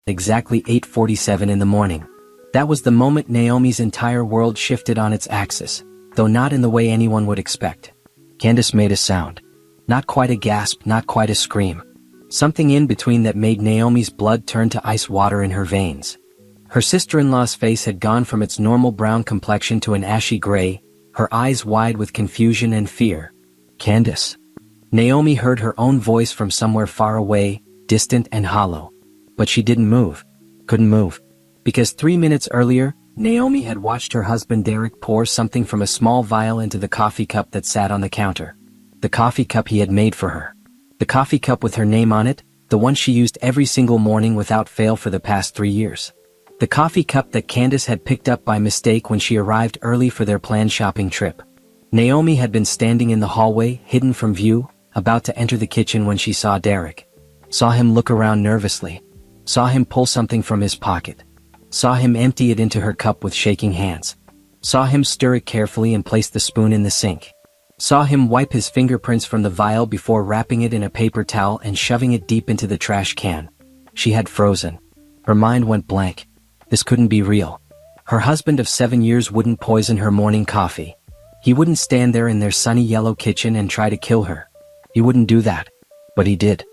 Exactly 8:47 in the morning. That was the moment Naomi's entire world shifted on its axis, though not in the way anyone would expect. Candace made a sound. Not quite a gasp, not quite a scream. Something in between that made Naomi's blood turn to ice water in her veins. Her sister-in-law's face had gone from its normal brown complexion to an ashy gray, her eyes wide with confusion and fear. Candace. Naomi heard her own voice from somewhere far away, distant and hollow. But she didn't move. Couldn't move. Because 3 minutes earlier, Naomi had watched her husband Derek pour something from a small vial into the coffee cup that sat on the counter. The coffee cup he had made for her. The coffee cup with her name on it, the one she used every single morning without fail for the past 3 years. The coffee cup that Candace had picked up by mistake when she arrived early for their planned shopping trip. Naomi had been standing in the hallway, hidden from view, about to enter the kitchen when she saw Derek. Saw him look around nervously. Saw him pull something from his pocket. Saw him empty it into her cup with shaking hands. Saw him stir it carefully and place the spoon in the sink. Saw him wipe his fingerprints from the vial before wrapping it in a paper towel and shoving it deep into the trash can. She had frozen. Her mind went blank. This couldn't be real. Her husband of 7 years wouldn't poison her morning coffee. He wouldn't stand there in their sunny yellow kitchen and try to kill her. He wouldn't do that. But he did.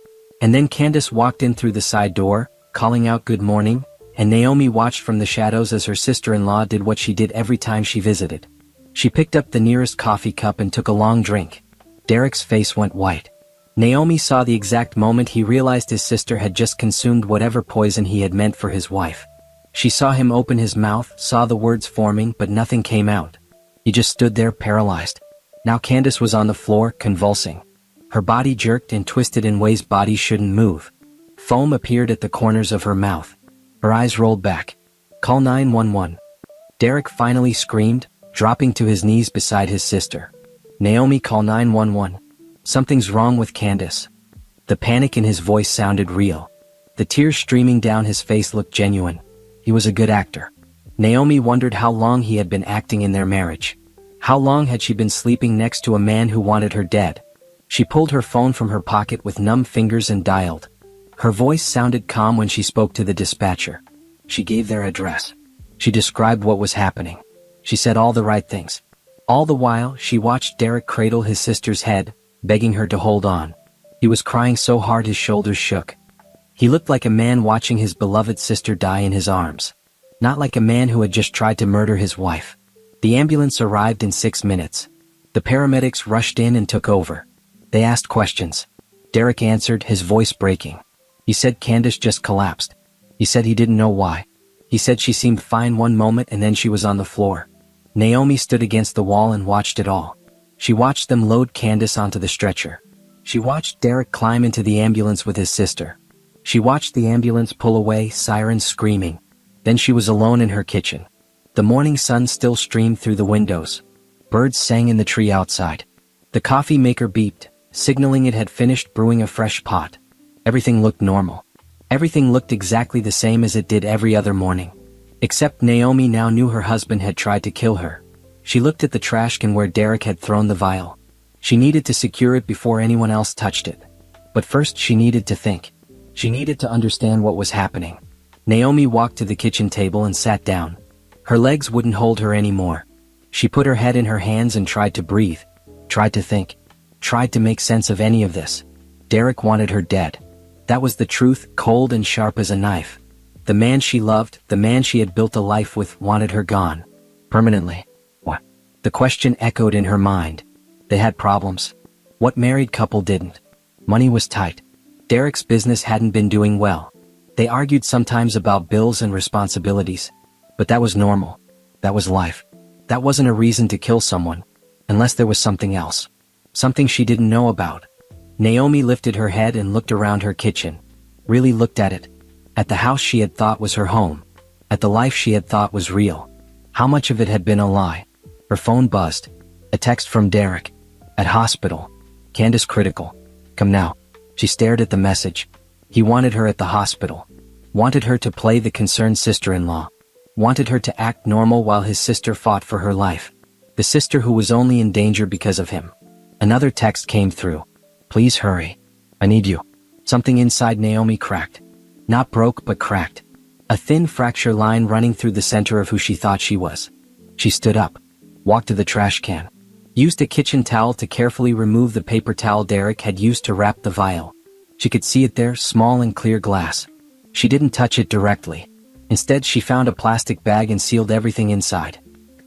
And then Candace walked in through the side door, calling out good morning, and Naomi watched from the shadows as her sister-in-law did what she did every time she visited. She picked up the nearest coffee cup and took a long drink. Derek's face went white. Naomi saw the exact moment he realized his sister had just consumed whatever poison he had meant for his wife. She saw him open his mouth, saw the words forming, but nothing came out. He just stood there paralyzed. Now Candace was on the floor, convulsing. Her body jerked and twisted in ways bodies shouldn't move. Foam appeared at the corners of her mouth. Her eyes rolled back. Call 911. Derek finally screamed, dropping to his knees beside his sister. Naomi, call 911. Something's wrong with Candace. The panic in his voice sounded real. The tears streaming down his face looked genuine. He was a good actor. Naomi wondered how long he had been acting in their marriage. How long had she been sleeping next to a man who wanted her dead? She pulled her phone from her pocket with numb fingers and dialed. Her voice sounded calm when she spoke to the dispatcher. She gave their address. She described what was happening. She said all the right things. All the while, she watched Derek cradle his sister's head, begging her to hold on. He was crying so hard his shoulders shook. He looked like a man watching his beloved sister die in his arms. Not like a man who had just tried to murder his wife. The ambulance arrived in 6 minutes. The paramedics rushed in and took over. They asked questions. Derek answered, his voice breaking. He said Candace just collapsed. He said he didn't know why. He said she seemed fine one moment and then she was on the floor. Naomi stood against the wall and watched it all. She watched them load Candace onto the stretcher. She watched Derek climb into the ambulance with his sister. She watched the ambulance pull away, sirens screaming. Then she was alone in her kitchen. The morning sun still streamed through the windows. Birds sang in the tree outside. The coffee maker beeped, signaling it had finished brewing a fresh pot. Everything looked normal. Everything looked exactly the same as it did every other morning. Except Naomi now knew her husband had tried to kill her. She looked at the trash can where Derek had thrown the vial. She needed to secure it before anyone else touched it. But first she needed to think. She needed to understand what was happening. Naomi walked to the kitchen table and sat down. Her legs wouldn't hold her anymore. She put her head in her hands and tried to breathe. Tried to think. Tried to make sense of any of this. Derek wanted her dead. That was the truth, cold and sharp as a knife. The man she loved, the man she had built a life with, wanted her gone. Permanently. What? The question echoed in her mind. They had problems. What married couple didn't? Money was tight. Derek's business hadn't been doing well. They argued sometimes about bills and responsibilities. But that was normal. That was life. That wasn't a reason to kill someone. Unless there was something else. Something she didn't know about. Naomi lifted her head and looked around her kitchen. Really looked at it. At the house she had thought was her home. At the life she had thought was real. How much of it had been a lie? Her phone buzzed. A text from Derek. At hospital. Candace critical. Come now. She stared at the message. He wanted her at the hospital. Wanted her to play the concerned sister-in-law. Wanted her to act normal while his sister fought for her life. The sister who was only in danger because of him. Another text came through. Please hurry. I need you. Something inside Naomi cracked. Not broke but cracked. A thin fracture line running through the center of who she thought she was. She stood up, walked to the trash can, used a kitchen towel to carefully remove the paper towel Derek had used to wrap the vial. She could see it there, small and clear glass. She didn't touch it directly. Instead, she found a plastic bag and sealed everything inside.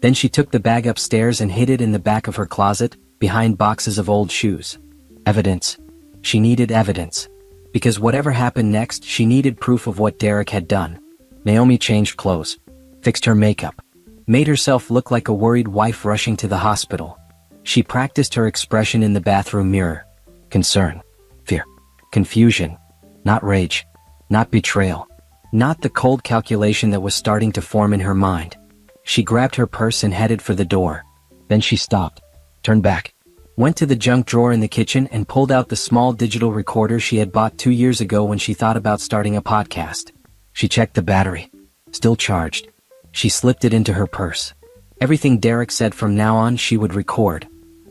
Then she took the bag upstairs and hid it in the back of her closet, behind boxes of old shoes. Evidence. She needed evidence. Because whatever happened next, she needed proof of what Derek had done. Naomi changed clothes, fixed her makeup, made herself look like a worried wife rushing to the hospital. She practiced her expression in the bathroom mirror. Concern, fear, confusion, not rage, not betrayal, not the cold calculation that was starting to form in her mind. She grabbed her purse and headed for the door. Then she stopped, turned back, went to the junk drawer in the kitchen and pulled out the small digital recorder she had bought 2 years ago when she thought about starting a podcast. She checked the battery. Still charged. She slipped it into her purse. Everything Derek said from now on she would record.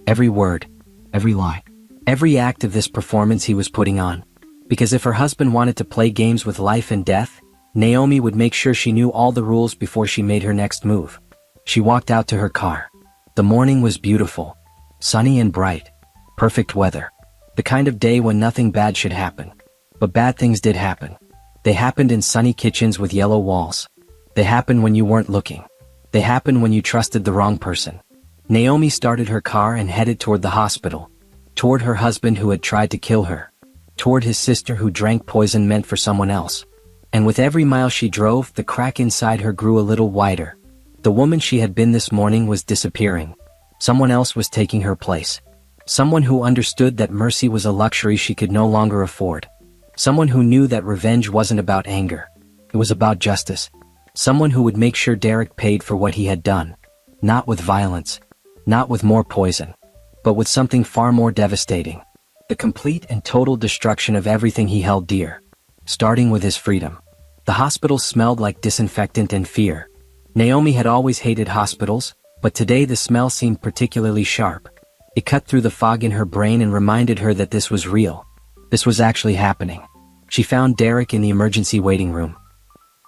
Every word, every lie, every act of this performance he was putting on. Because if her husband wanted to play games with life and death, Naomi would make sure she knew all the rules before she made her next move. She walked out to her car. The morning was beautiful. Sunny and bright. Perfect weather. The kind of day when nothing bad should happen. But bad things did happen. They happened in sunny kitchens with yellow walls. They happened when you weren't looking. They happened when you trusted the wrong person. Naomi started her car and headed toward the hospital. Toward her husband who had tried to kill her. Toward his sister who drank poison meant for someone else. And with every mile she drove, the crack inside her grew a little wider. The woman she had been this morning was disappearing. Someone else was taking her place. Someone who understood that mercy was a luxury she could no longer afford. Someone who knew that revenge wasn't about anger. It was about justice. Someone who would make sure Derek paid for what he had done. Not with violence. Not with more poison. But with something far more devastating. The complete and total destruction of everything he held dear. Starting with his freedom. The hospital smelled like disinfectant and fear. Naomi had always hated hospitals, but today the smell seemed particularly sharp. It cut through the fog in her brain and reminded her that this was real. This was actually happening. She found Derek in the emergency waiting room.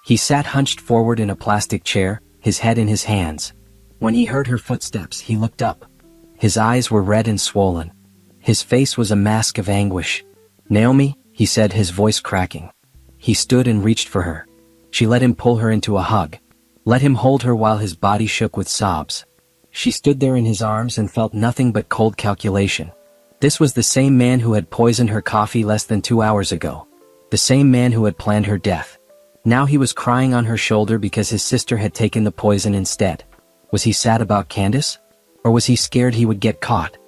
He sat hunched forward in a plastic chair, his head in his hands. When he heard her footsteps, he looked up. His eyes were red and swollen. His face was a mask of anguish. "Naomi," he said, his voice cracking. He stood and reached for her. She let him pull her into a hug. Let him hold her while his body shook with sobs. She stood there in his arms and felt nothing but cold calculation. This was the same man who had poisoned her coffee less than 2 hours ago. The same man who had planned her death. Now he was crying on her shoulder because his sister had taken the poison instead. Was he sad about Candace? Or was he scared he would get caught?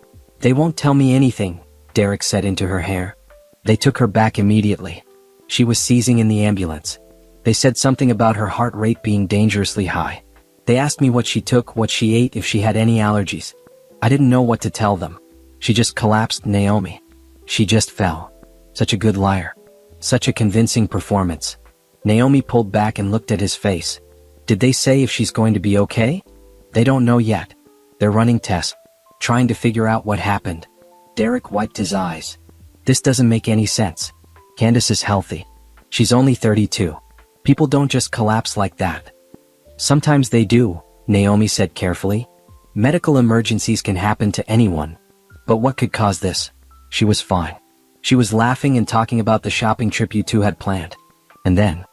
"They won't tell me anything," Derek said into her hair. They took her back immediately. She was seizing in the ambulance. They said something about her heart rate being dangerously high. They asked me what she took, what she ate, if she had any allergies. I didn't know what to tell them. She just collapsed, Naomi. She just fell. Such a good liar. Such a convincing performance. Naomi pulled back and looked at his face. Did they say if she's going to be okay? They don't know yet. They're running tests, trying to figure out what happened. Derek wiped his eyes. This doesn't make any sense. Candace is healthy. She's only 32. People don't just collapse like that. Sometimes they do, Naomi said carefully. Medical emergencies can happen to anyone. But what could cause this? She was fine. She was laughing and talking about the shopping trip you two had planned. And then,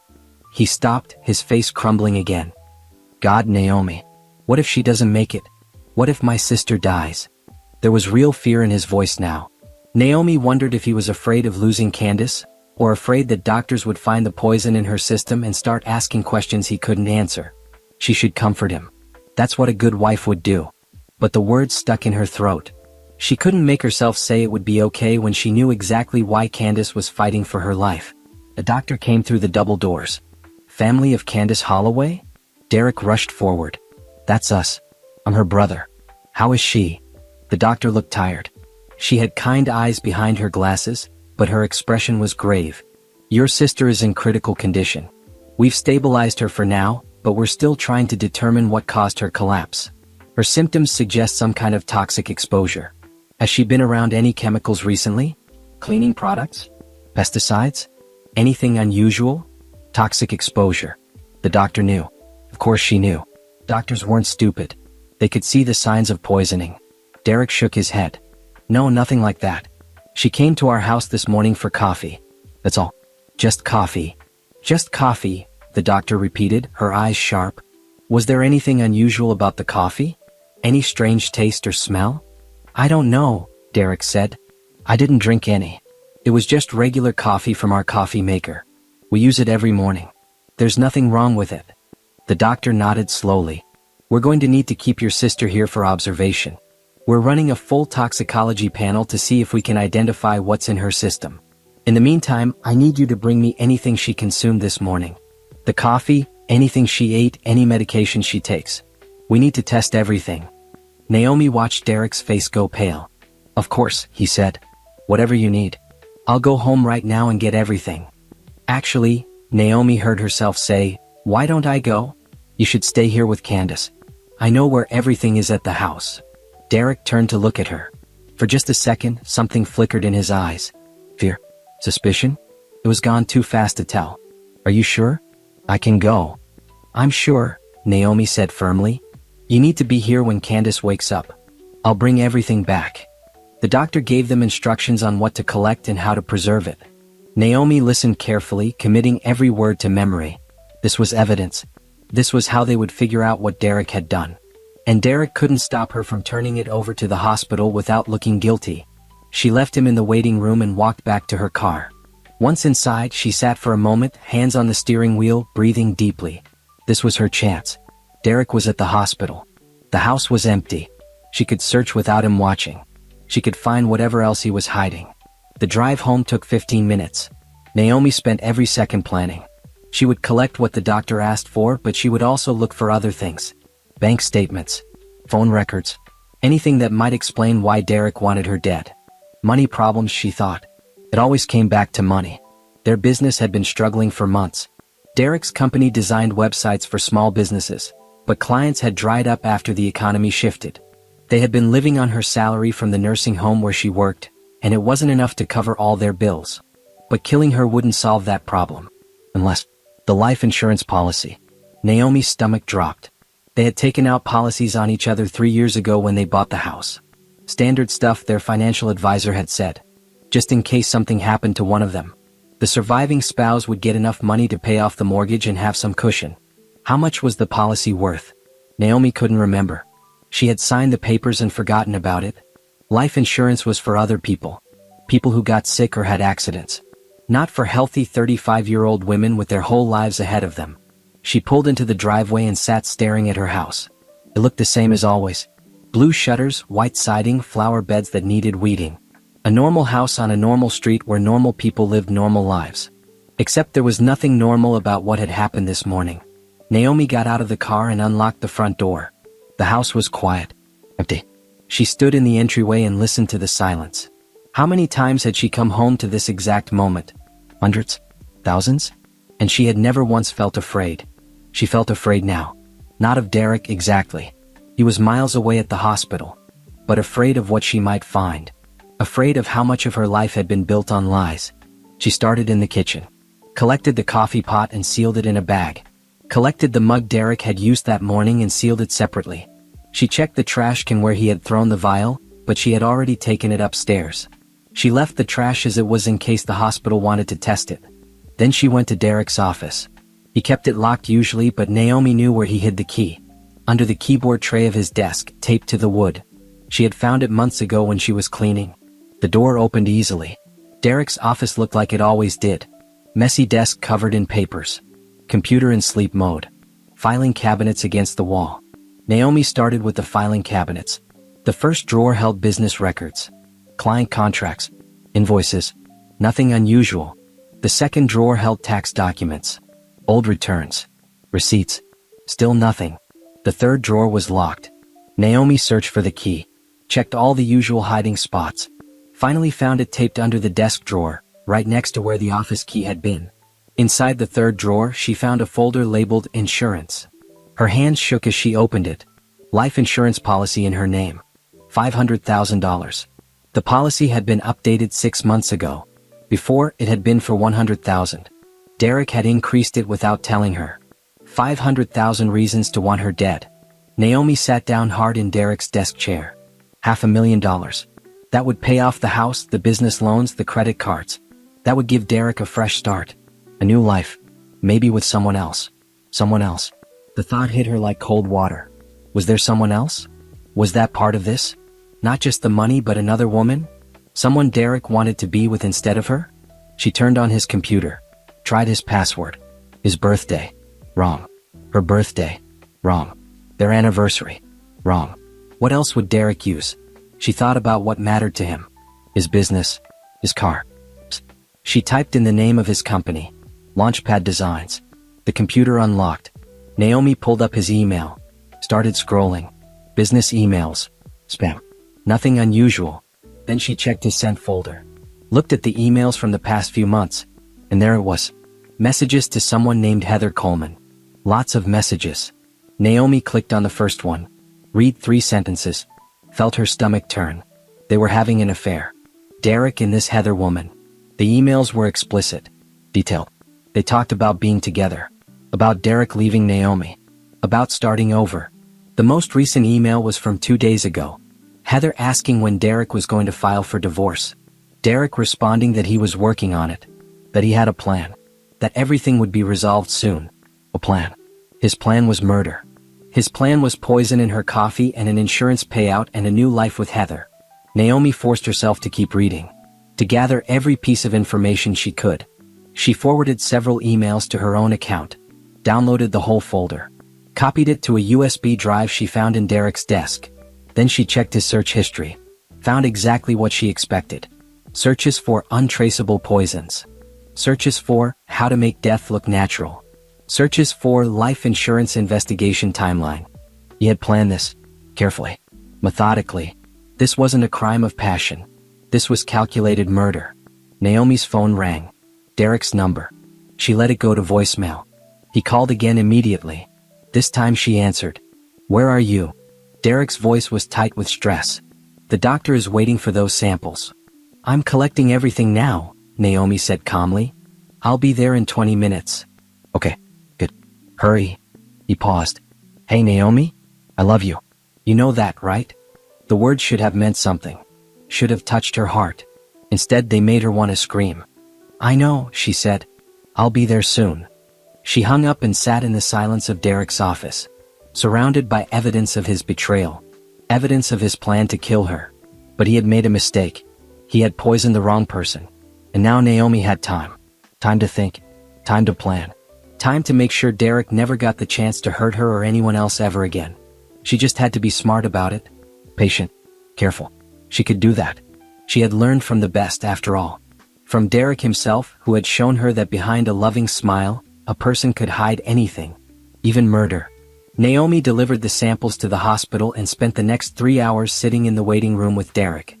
he stopped, his face crumbling again. God, Naomi. What if she doesn't make it? What if my sister dies? There was real fear in his voice now. Naomi wondered if he was afraid of losing Candace, or afraid that doctors would find the poison in her system and start asking questions he couldn't answer. She should comfort him. That's what a good wife would do. But the words stuck in her throat. She couldn't make herself say it would be okay when she knew exactly why Candace was fighting for her life. A doctor came through the double doors. Family of Candace Holloway? Derek rushed forward. That's us. I'm her brother. How is she? The doctor looked tired. She had kind eyes behind her glasses, but her expression was grave. Your sister is in critical condition. We've stabilized her for now, but we're still trying to determine what caused her collapse. Her symptoms suggest some kind of toxic exposure. Has she been around any chemicals recently? Cleaning products? Pesticides? Anything unusual? Toxic exposure. The doctor knew. Of course she knew. Doctors weren't stupid. They could see the signs of poisoning. Derek shook his head. No, nothing like that. She came to our house this morning for coffee. That's all. Just coffee. Just coffee, the doctor repeated, her eyes sharp. Was there anything unusual about the coffee? Any strange taste or smell? I don't know, Derek said. I didn't drink any. It was just regular coffee from our coffee maker. We use it every morning. There's nothing wrong with it. The doctor nodded slowly. We're going to need to keep your sister here for observation. We're running a full toxicology panel to see if we can identify what's in her system. In the meantime, I need you to bring me anything she consumed this morning. The coffee, anything she ate, any medication she takes. We need to test everything. Naomi watched Derek's face go pale. Of course, he said. Whatever you need. I'll go home right now and get everything. Actually, Naomi heard herself say, why don't I go? You should stay here with Candace. I know where everything is at the house. Derek turned to look at her. For just a second, something flickered in his eyes. Fear? Suspicion? It was gone too fast to tell. Are you sure? I can go. I'm sure, Naomi said firmly. You need to be here when Candace wakes up. I'll bring everything back. The doctor gave them instructions on what to collect and how to preserve it. Naomi listened carefully, committing every word to memory. This was evidence. This was how they would figure out what Derek had done. And Derek couldn't stop her from turning it over to the hospital without looking guilty. She left him in the waiting room and walked back to her car. Once inside, she sat for a moment, hands on the steering wheel, breathing deeply. This was her chance. Derek was at the hospital. The house was empty. She could search without him watching. She could find whatever else he was hiding. The drive home took 15 minutes. Naomi spent every second planning. She would collect what the doctor asked for, but she would also look for other things. Bank statements, phone records, anything that might explain why Derek wanted her dead. Money problems, she thought. It always came back to money. Their business had been struggling for months. Derek's company designed websites for small businesses, but clients had dried up after the economy shifted. They had been living on her salary from the nursing home where she worked, and it wasn't enough to cover all their bills. But killing her wouldn't solve that problem. Unless the life insurance policy. Naomi's stomach dropped. They had taken out policies on each other 3 years ago when they bought the house. Standard stuff, their financial advisor had said. Just in case something happened to one of them. The surviving spouse would get enough money to pay off the mortgage and have some cushion. How much was the policy worth? Naomi couldn't remember. She had signed the papers and forgotten about it. Life insurance was for other people. People who got sick or had accidents. Not for healthy 35-year-old women with their whole lives ahead of them. She pulled into the driveway and sat staring at her house. It looked the same as always. Blue shutters, white siding, flower beds that needed weeding. A normal house on a normal street where normal people lived normal lives. Except there was nothing normal about what had happened this morning. Naomi got out of the car and unlocked the front door. The house was quiet. Empty. She stood in the entryway and listened to the silence. How many times had she come home to this exact moment? Hundreds? Thousands? And she had never once felt afraid. She felt afraid now. Not of Derek exactly. He was miles away at the hospital. But afraid of what she might find. Afraid of how much of her life had been built on lies. She started in the kitchen. Collected the coffee pot and sealed it in a bag. Collected the mug Derek had used that morning and sealed it separately. She checked the trash can where he had thrown the vial, but she had already taken it upstairs. She left the trash as it was in case the hospital wanted to test it. Then she went to Derek's office. He kept it locked usually, but Naomi knew where he hid the key. Under the keyboard tray of his desk, taped to the wood. She had found it months ago when she was cleaning. The door opened easily. Derek's office looked like it always did. Messy desk covered in papers. Computer in sleep mode. Filing cabinets against the wall. Naomi started with the filing cabinets. The first drawer held business records. Client contracts. Invoices. Nothing unusual. The second drawer held tax documents. Old returns. Receipts. Still nothing. The third drawer was locked. Naomi searched for the key. Checked all the usual hiding spots. Finally found it taped under the desk drawer, right next to where the office key had been. Inside the third drawer, she found a folder labeled Insurance. Her hands shook as she opened it. Life insurance policy in her name. $500,000. The policy had been updated 6 months ago. Before, it had been for $100,000. Derek had increased it without telling her. 500,000 reasons to want her dead. Naomi sat down hard in Derek's desk chair. $500,000. That would pay off the house, the business loans, the credit cards. That would give Derek a fresh start. A new life. Maybe with someone else. Someone else. The thought hit her like cold water. Was there someone else? Was that part of this? Not just the money but another woman? Someone Derek wanted to be with instead of her? She turned on his computer. Tried his password. His birthday. Wrong. Her birthday. Wrong. Their anniversary. Wrong. What else would Derek use? She thought about what mattered to him. His business. His car. She typed in the name of his company. Launchpad Designs. The computer unlocked. Naomi pulled up his email. Started scrolling. Business emails. Spam. Nothing unusual. Then she checked his sent folder. Looked at the emails from the past few months. And there it was. Messages to someone named Heather Coleman. Lots of messages. Naomi clicked on the first one. Read 3 sentences. Felt her stomach turn. They were having an affair. Derek and this Heather woman. The emails were explicit. Detailed. They talked about being together. About Derek leaving Naomi. About starting over. The most recent email was from 2 days ago. Heather asking when Derek was going to file for divorce. Derek responding that he was working on it. That he had a plan. That everything would be resolved soon. A plan. His plan was murder. His plan was poison in her coffee and an insurance payout and a new life with Heather. Naomi forced herself to keep reading. To gather every piece of information she could. She forwarded several emails to her own account. Downloaded the whole folder. Copied it to a USB drive she found in Derek's desk. Then she checked his search history. Found exactly what she expected. Searches for untraceable poisons. Searches for how to make death look natural. Searches for life insurance investigation timeline. He had planned this. Carefully. Methodically. This wasn't a crime of passion. This was calculated murder. Naomi's phone rang. Derek's number. She let it go to voicemail. He called again immediately. This time she answered. Where are you? Derek's voice was tight with stress. The doctor is waiting for those samples. I'm collecting everything now, Naomi said calmly. I'll be there in 20 minutes. Okay. Good. Hurry. He paused. Hey Naomi? I love you. You know that, right? The words should have meant something. Should have touched her heart. Instead they made her want to scream. I know, she said. I'll be there soon. She hung up and sat in the silence of Derek's office. Surrounded by evidence of his betrayal. Evidence of his plan to kill her. But he had made a mistake. He had poisoned the wrong person. And now Naomi had time. Time to think. Time to plan. Time to make sure Derek never got the chance to hurt her or anyone else ever again. She just had to be smart about it. Patient. Careful. She could do that. She had learned from the best after all. From Derek himself, who had shown her that behind a loving smile, a person could hide anything. Even murder. Naomi delivered the samples to the hospital and spent the next 3 hours sitting in the waiting room with Derek.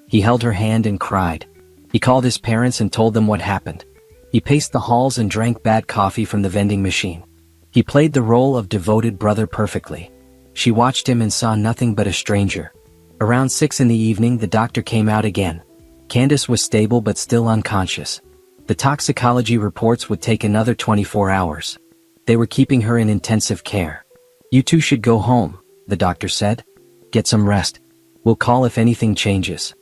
He held her hand and cried. He called his parents and told them what happened. He paced the halls and drank bad coffee from the vending machine. He played the role of devoted brother perfectly. She watched him and saw nothing but a stranger. Around 6 in the evening the doctor came out again. Candace was stable but still unconscious. The toxicology reports would take another 24 hours. They were keeping her in intensive care. You two should go home, the doctor said. Get some rest. We'll call if anything changes.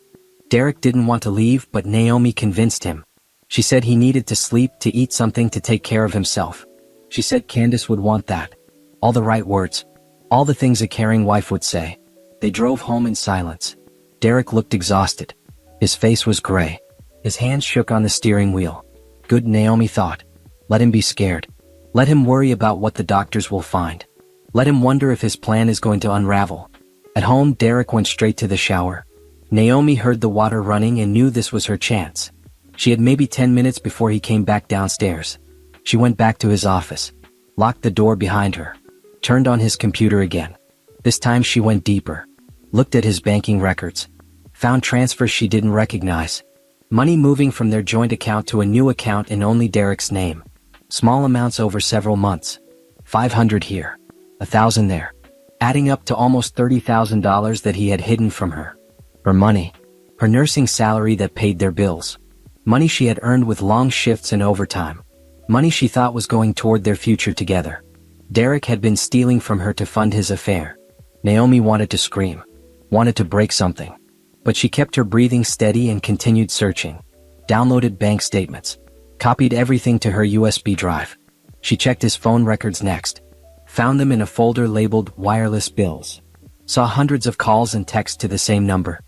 Derek didn't want to leave, but Naomi convinced him. She said he needed to sleep, to eat something, to take care of himself. She said Candace would want that. All the right words. All the things a caring wife would say. They drove home in silence. Derek looked exhausted. His face was gray. His hands shook on the steering wheel. Good, Naomi thought. Let him be scared. Let him worry about what the doctors will find. Let him wonder if his plan is going to unravel. At home, Derek went straight to the shower. Naomi heard the water running and knew this was her chance. She had maybe 10 minutes before he came back downstairs. She went back to his office. Locked the door behind her. Turned on his computer again. This time she went deeper. Looked at his banking records. Found transfers she didn't recognize. Money moving from their joint account to a new account in only Derek's name. Small amounts over several months. 500 here. 1,000 there. Adding up to almost $30,000 that he had hidden from her. Her money. Her nursing salary that paid their bills. Money she had earned with long shifts and overtime. Money she thought was going toward their future together. Derek had been stealing from her to fund his affair. Naomi wanted to scream. Wanted to break something. But she kept her breathing steady and continued searching. Downloaded bank statements. Copied everything to her USB drive. She checked his phone records next. Found them in a folder labeled wireless bills. Saw hundreds of calls and texts to the same number.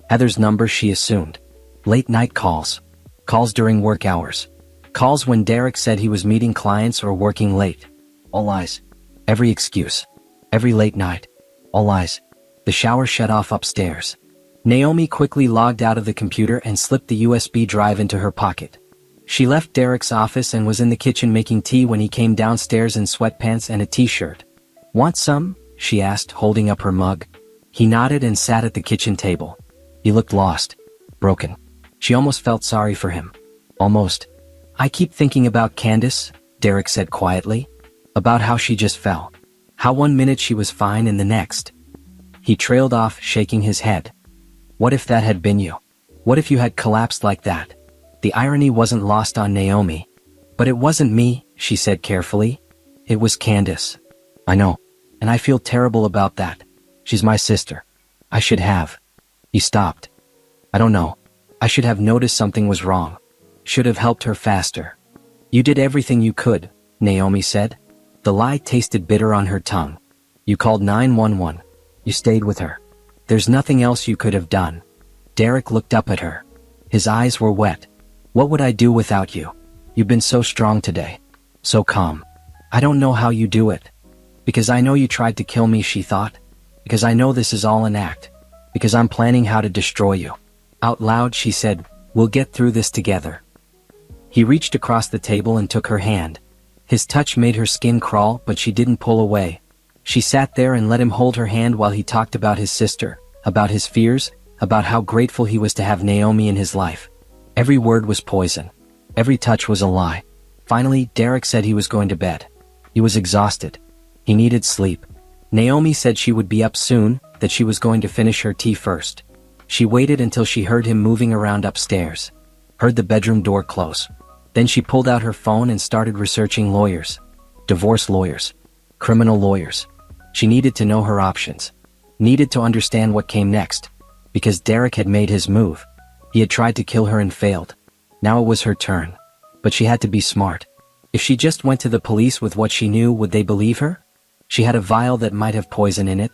Heather's number, she assumed. Late night calls. Calls during work hours. Calls when Derek said he was meeting clients or working late. All lies. Every excuse. Every late night. All lies. The shower shut off upstairs. Naomi quickly logged out of the computer and slipped the USB drive into her pocket. She left Derek's office and was in the kitchen making tea when he came downstairs in sweatpants and a t-shirt. "Want some?" she asked, holding up her mug. He nodded and sat at the kitchen table. He looked lost. Broken. She almost felt sorry for him. Almost. "I keep thinking about Candace," Derek said quietly. "About how she just fell. How one minute she was fine and the next." He trailed off, shaking his head. "What if that had been you? What if you had collapsed like that?" The irony wasn't lost on Naomi. "But it wasn't me," she said carefully. "It was Candace. I know. And I feel terrible about that. She's my sister. I should have." He stopped. "I don't know. I should have noticed something was wrong. Should have helped her faster." "You did everything you could," Naomi said. The lie tasted bitter on her tongue. "You called 911. You stayed with her. There's nothing else you could have done." Derek looked up at her. His eyes were wet. "What would I do without you? You've been so strong today. So calm. I don't know how you do it. Because I know you tried to kill me," she thought. "Because I know this is all an act. Because I'm planning how to destroy you." Out loud she said, "We'll get through this together." He reached across the table and took her hand. His touch made her skin crawl, but she didn't pull away. She sat there and let him hold her hand while he talked about his sister, about his fears, about how grateful he was to have Naomi in his life. Every word was poison. Every touch was a lie. Finally, Derek said he was going to bed. He was exhausted. He needed sleep. Naomi said she would be up soon, that she was going to finish her tea first. She waited until she heard him moving around upstairs. Heard the bedroom door close. Then she pulled out her phone and started researching lawyers. Divorce lawyers. Criminal lawyers. She needed to know her options. Needed to understand what came next. Because Derek had made his move. He had tried to kill her and failed. Now it was her turn. But she had to be smart. If she just went to the police with what she knew, would they believe her? She had a vial that might have poison in it.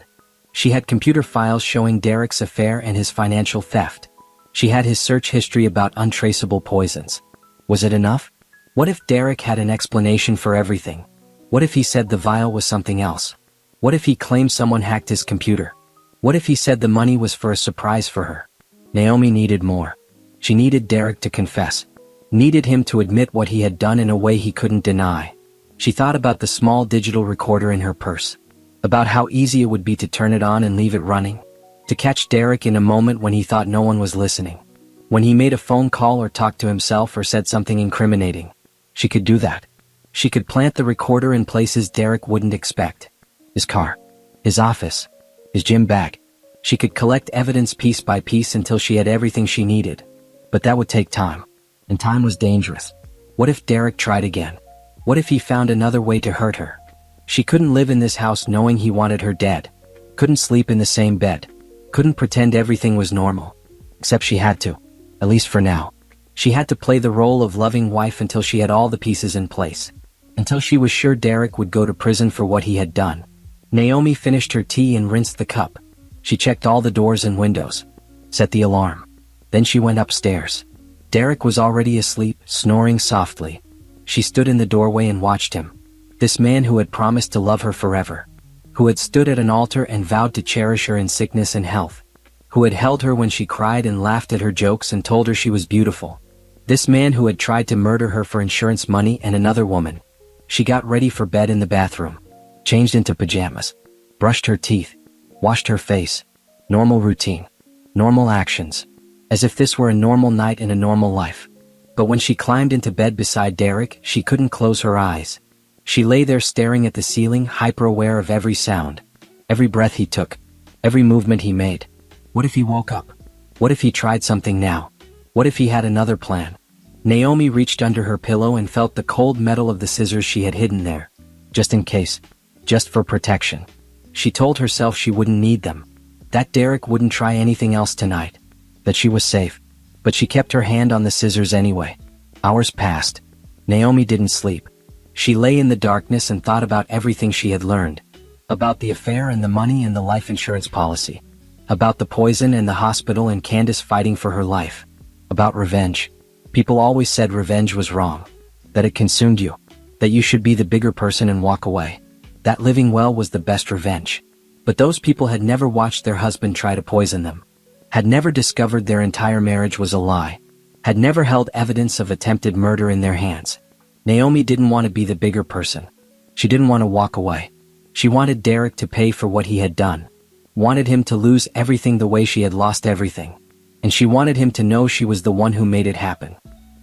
She had computer files showing Derek's affair and his financial theft. She had his search history about untraceable poisons. Was it enough? What if Derek had an explanation for everything? What if he said the vial was something else? What if he claimed someone hacked his computer? What if he said the money was for a surprise for her? Naomi needed more. She needed Derek to confess. Needed him to admit what he had done in a way he couldn't deny. She thought about the small digital recorder in her purse. About how easy it would be to turn it on and leave it running. To catch Derek in a moment when he thought no one was listening. When he made a phone call or talked to himself or said something incriminating. She could do that. She could plant the recorder in places Derek wouldn't expect. His car. His office. His gym bag. She could collect evidence piece by piece until she had everything she needed. But that would take time. And time was dangerous. What if Derek tried again? What if he found another way to hurt her? She couldn't live in this house knowing he wanted her dead. Couldn't sleep in the same bed. Couldn't pretend everything was normal. Except she had to. At least for now. She had to play the role of loving wife until she had all the pieces in place. Until she was sure Derek would go to prison for what he had done. Naomi finished her tea and rinsed the cup. She checked all the doors and windows. Set the alarm. Then she went upstairs. Derek was already asleep, snoring softly. She stood in the doorway and watched him. This man who had promised to love her forever. Who had stood at an altar and vowed to cherish her in sickness and health. Who had held her when she cried and laughed at her jokes and told her she was beautiful. This man who had tried to murder her for insurance money and another woman. She got ready for bed in the bathroom. Changed into pajamas. Brushed her teeth. Washed her face. Normal routine. Normal actions. As if this were a normal night in a normal life. But when she climbed into bed beside Derek, she couldn't close her eyes. She lay there staring at the ceiling, hyper-aware of every sound. Every breath he took. Every movement he made. What if he woke up? What if he tried something now? What if he had another plan? Naomi reached under her pillow and felt the cold metal of the scissors she had hidden there. Just in case. Just for protection. She told herself she wouldn't need them. That Derek wouldn't try anything else tonight. That she was safe. But she kept her hand on the scissors anyway. Hours passed. Naomi didn't sleep. She lay in the darkness and thought about everything she had learned. About the affair and the money and the life insurance policy. About the poison and the hospital and Candace fighting for her life. About revenge. People always said revenge was wrong. That it consumed you. That you should be the bigger person and walk away. That living well was the best revenge. But those people had never watched their husband try to poison them. Had never discovered their entire marriage was a lie. Had never held evidence of attempted murder in their hands. Naomi didn't want to be the bigger person. She didn't want to walk away. She wanted Derek to pay for what he had done. Wanted him to lose everything the way she had lost everything. And she wanted him to know she was the one who made it happen.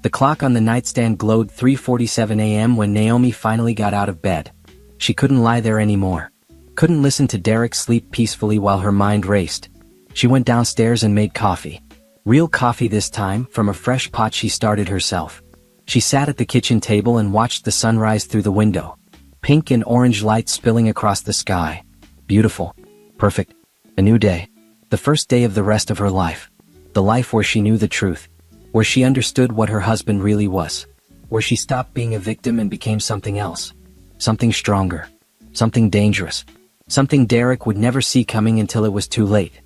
The clock on the nightstand glowed 3:47 a.m. when Naomi finally got out of bed. She couldn't lie there anymore. Couldn't listen to Derek sleep peacefully while her mind raced. She went downstairs and made coffee. Real coffee this time, from a fresh pot she started herself. She sat at the kitchen table and watched the sunrise through the window. Pink and orange light spilling across the sky. Beautiful. Perfect. A new day. The first day of the rest of her life. The life where she knew the truth. Where she understood what her husband really was. Where she stopped being a victim and became something else. Something stronger. Something dangerous. Something Derek would never see coming until it was too late.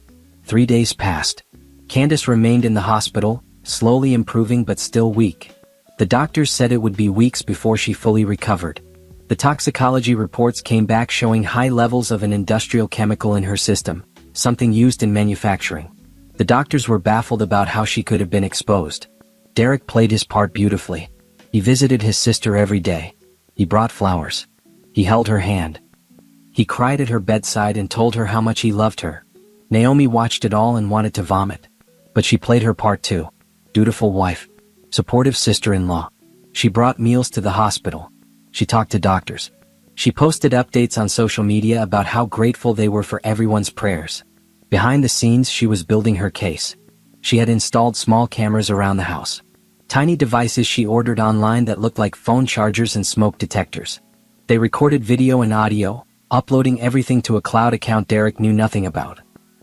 3 days passed. Candace remained in the hospital, slowly improving but still weak. The doctors said it would be weeks before she fully recovered. The toxicology reports came back showing high levels of an industrial chemical in her system, something used in manufacturing. The doctors were baffled about how she could have been exposed. Derek played his part beautifully. He visited his sister every day. He brought flowers. He held her hand. He cried at her bedside and told her how much he loved her. Naomi watched it all and wanted to vomit. But she played her part too. Dutiful wife. Supportive sister-in-law. She brought meals to the hospital. She talked to doctors. She posted updates on social media about how grateful they were for everyone's prayers. Behind the scenes, she was building her case. She had installed small cameras around the house. Tiny devices she ordered online that looked like phone chargers and smoke detectors. They recorded video and audio, uploading everything to a cloud account Derek knew nothing about.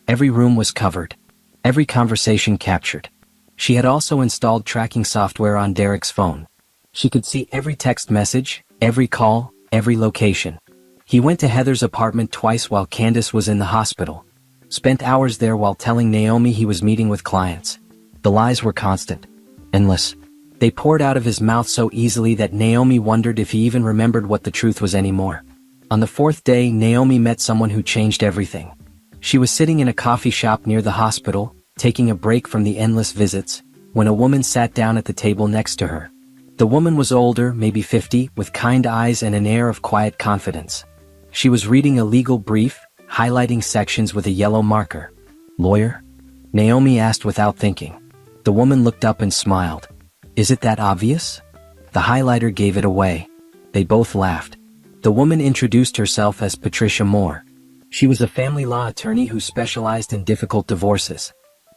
Every room was covered. Every conversation captured. She had also installed tracking software on Derek's phone. She could see every text message, every call, every location. He went to Heather's apartment twice while Candace was in the hospital. Spent hours there while telling Naomi he was meeting with clients. The lies were constant. Endless. They poured out of his mouth so easily that Naomi wondered if he even remembered what the truth was anymore. On the fourth day, Naomi met someone who changed everything. She was sitting in a coffee shop near the hospital, taking a break from the endless visits, when a woman sat down at the table next to her. The woman was older, maybe 50, with kind eyes and an air of quiet confidence. She was reading a legal brief, highlighting sections with a yellow marker. "Lawyer?" Naomi asked without thinking. The woman looked up and smiled. "Is it that obvious?" The highlighter gave it away. They both laughed. The woman introduced herself as Patricia Moore. She was a family law attorney who specialized in difficult divorces.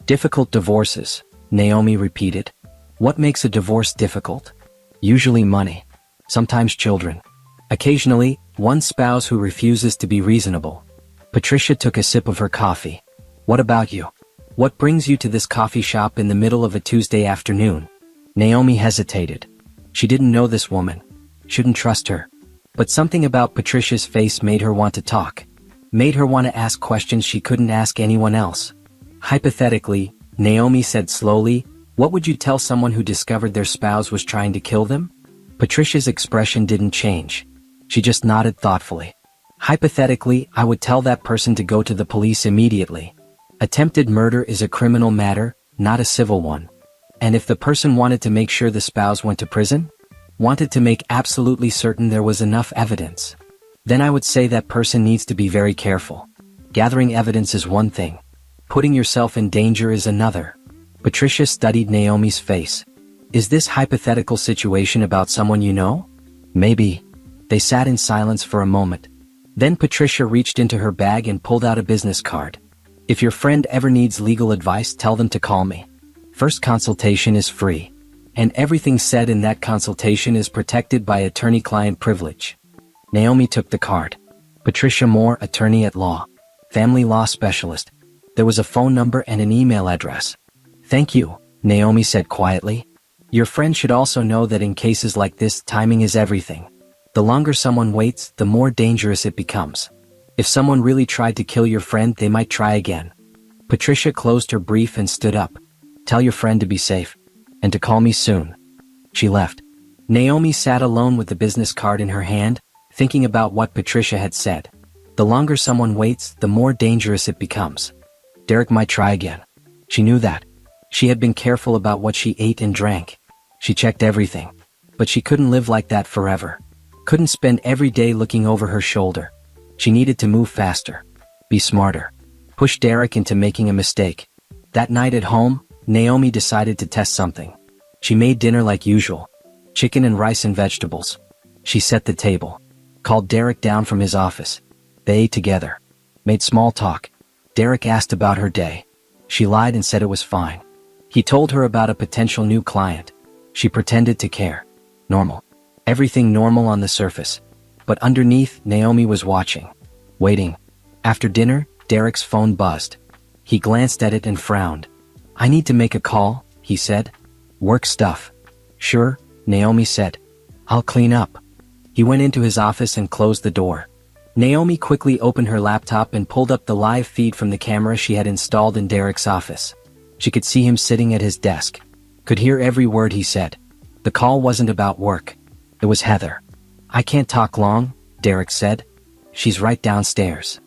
Difficult divorces, Naomi repeated. What makes a divorce difficult? Usually money. Sometimes children. Occasionally, one spouse who refuses to be reasonable. Patricia took a sip of her coffee. "What about you? What brings you to this coffee shop in the middle of a Tuesday afternoon?" Naomi hesitated. She didn't know this woman. Shouldn't trust her. But something about Patricia's face made her want to talk. Made her want to ask questions she couldn't ask anyone else. Hypothetically, Naomi said slowly, "What would you tell someone who discovered their spouse was trying to kill them?" Patricia's expression didn't change. She just nodded thoughtfully. "Hypothetically, I would tell that person to go to the police immediately. Attempted murder is a criminal matter, not a civil one. And if the person wanted to make sure the spouse went to prison? Wanted to make absolutely certain there was enough evidence? Then I would say that person needs to be very careful. Gathering evidence is one thing. Putting yourself in danger is another." Patricia studied Naomi's face. "Is this hypothetical situation about someone you know?" "Maybe." They sat in silence for a moment. Then Patricia reached into her bag and pulled out a business card. "If your friend ever needs legal advice, tell them to call me. First consultation is free. And everything said in that consultation is protected by attorney-client privilege. Naomi took the card. Patricia Moore, attorney at law. Family law specialist. There was a phone number and an email address. Thank you, Naomi said quietly. Your friend should also know that in cases like this, timing is everything. The longer someone waits, the more dangerous it becomes. If someone really tried to kill your friend, they might try again. Patricia closed her brief and stood up. Tell your friend to be safe. And to call me soon. She left. Naomi sat alone with the business card in her hand, thinking about what Patricia had said. The longer someone waits, the more dangerous it becomes. Derek might try again. She knew that. She had been careful about what she ate and drank. She checked everything. But she couldn't live like that forever. Couldn't spend every day looking over her shoulder. She needed to move faster. Be smarter. Push Derek into making a mistake. That night at home, Naomi decided to test something. She made dinner like usual. Chicken and rice and vegetables. She set the table. Called Derek down from his office. They ate together. Made small talk. Derek asked about her day. She lied and said it was fine. He told her about a potential new client. She pretended to care. Normal. Everything normal on the surface. But underneath, Naomi was watching. Waiting. After dinner, Derek's phone buzzed. He glanced at it and frowned. I need to make a call, he said. Work stuff. Sure, Naomi said. I'll clean up. He went into his office and closed the door. Naomi quickly opened her laptop and pulled up the live feed from the camera she had installed in Derek's office. She could see him sitting at his desk. Could hear every word he said. The call wasn't about work. It was Heather. I can't talk long, Derek said. She's right downstairs.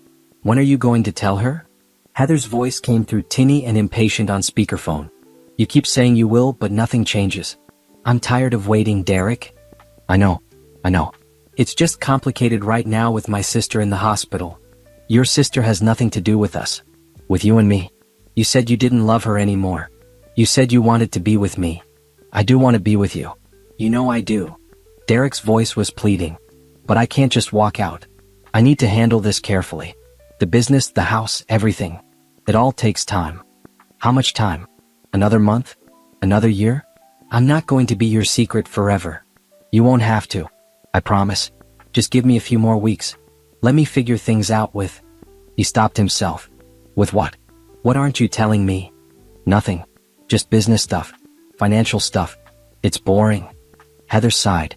When are you going to tell her? Heather's voice came through tinny and impatient on speakerphone. You keep saying you will, but nothing changes. I'm tired of waiting, Derek. I know. It's just complicated right now with my sister in the hospital. Your sister has nothing to do with us. With you and me. You said you didn't love her anymore. You said you wanted to be with me. I do want to be with you. You know I do. Derek's voice was pleading. But I can't just walk out. I need to handle this carefully. The business, the house, everything. It all takes time. How much time? Another month? Another year? I'm not going to be your secret forever. You won't have to. I promise. Just give me a few more weeks. Let me figure things out with... He stopped himself. With what? What aren't you telling me? Nothing. Just business stuff. Financial stuff. It's boring. Heather sighed.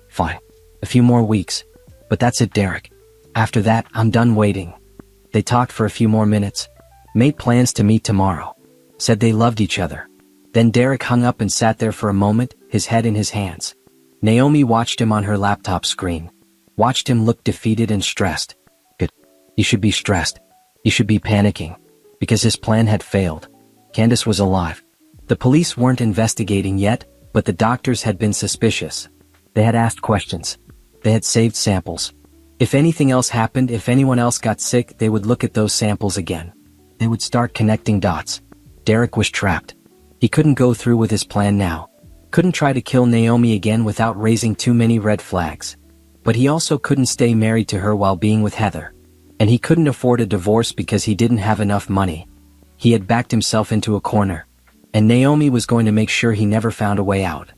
Fine. A few more weeks. But that's it, Derek. After that, I'm done waiting. They talked for a few more minutes. Made plans to meet tomorrow. Said they loved each other. Then Derek hung up and sat there for a moment, his head in his hands. Naomi watched him on her laptop screen. Watched him look defeated and stressed. Good. He should be stressed. He should be panicking. Because his plan had failed. Candace was alive. The police weren't investigating yet, but the doctors had been suspicious. They had asked questions. They had saved samples. If anything else happened, if anyone else got sick, they would look at those samples again. They would start connecting dots. Derek was trapped. He couldn't go through with his plan now. Couldn't try to kill Naomi again without raising too many red flags. But he also couldn't stay married to her while being with Heather. And he couldn't afford a divorce because he didn't have enough money. He had backed himself into a corner. And Naomi was going to make sure he never found a way out.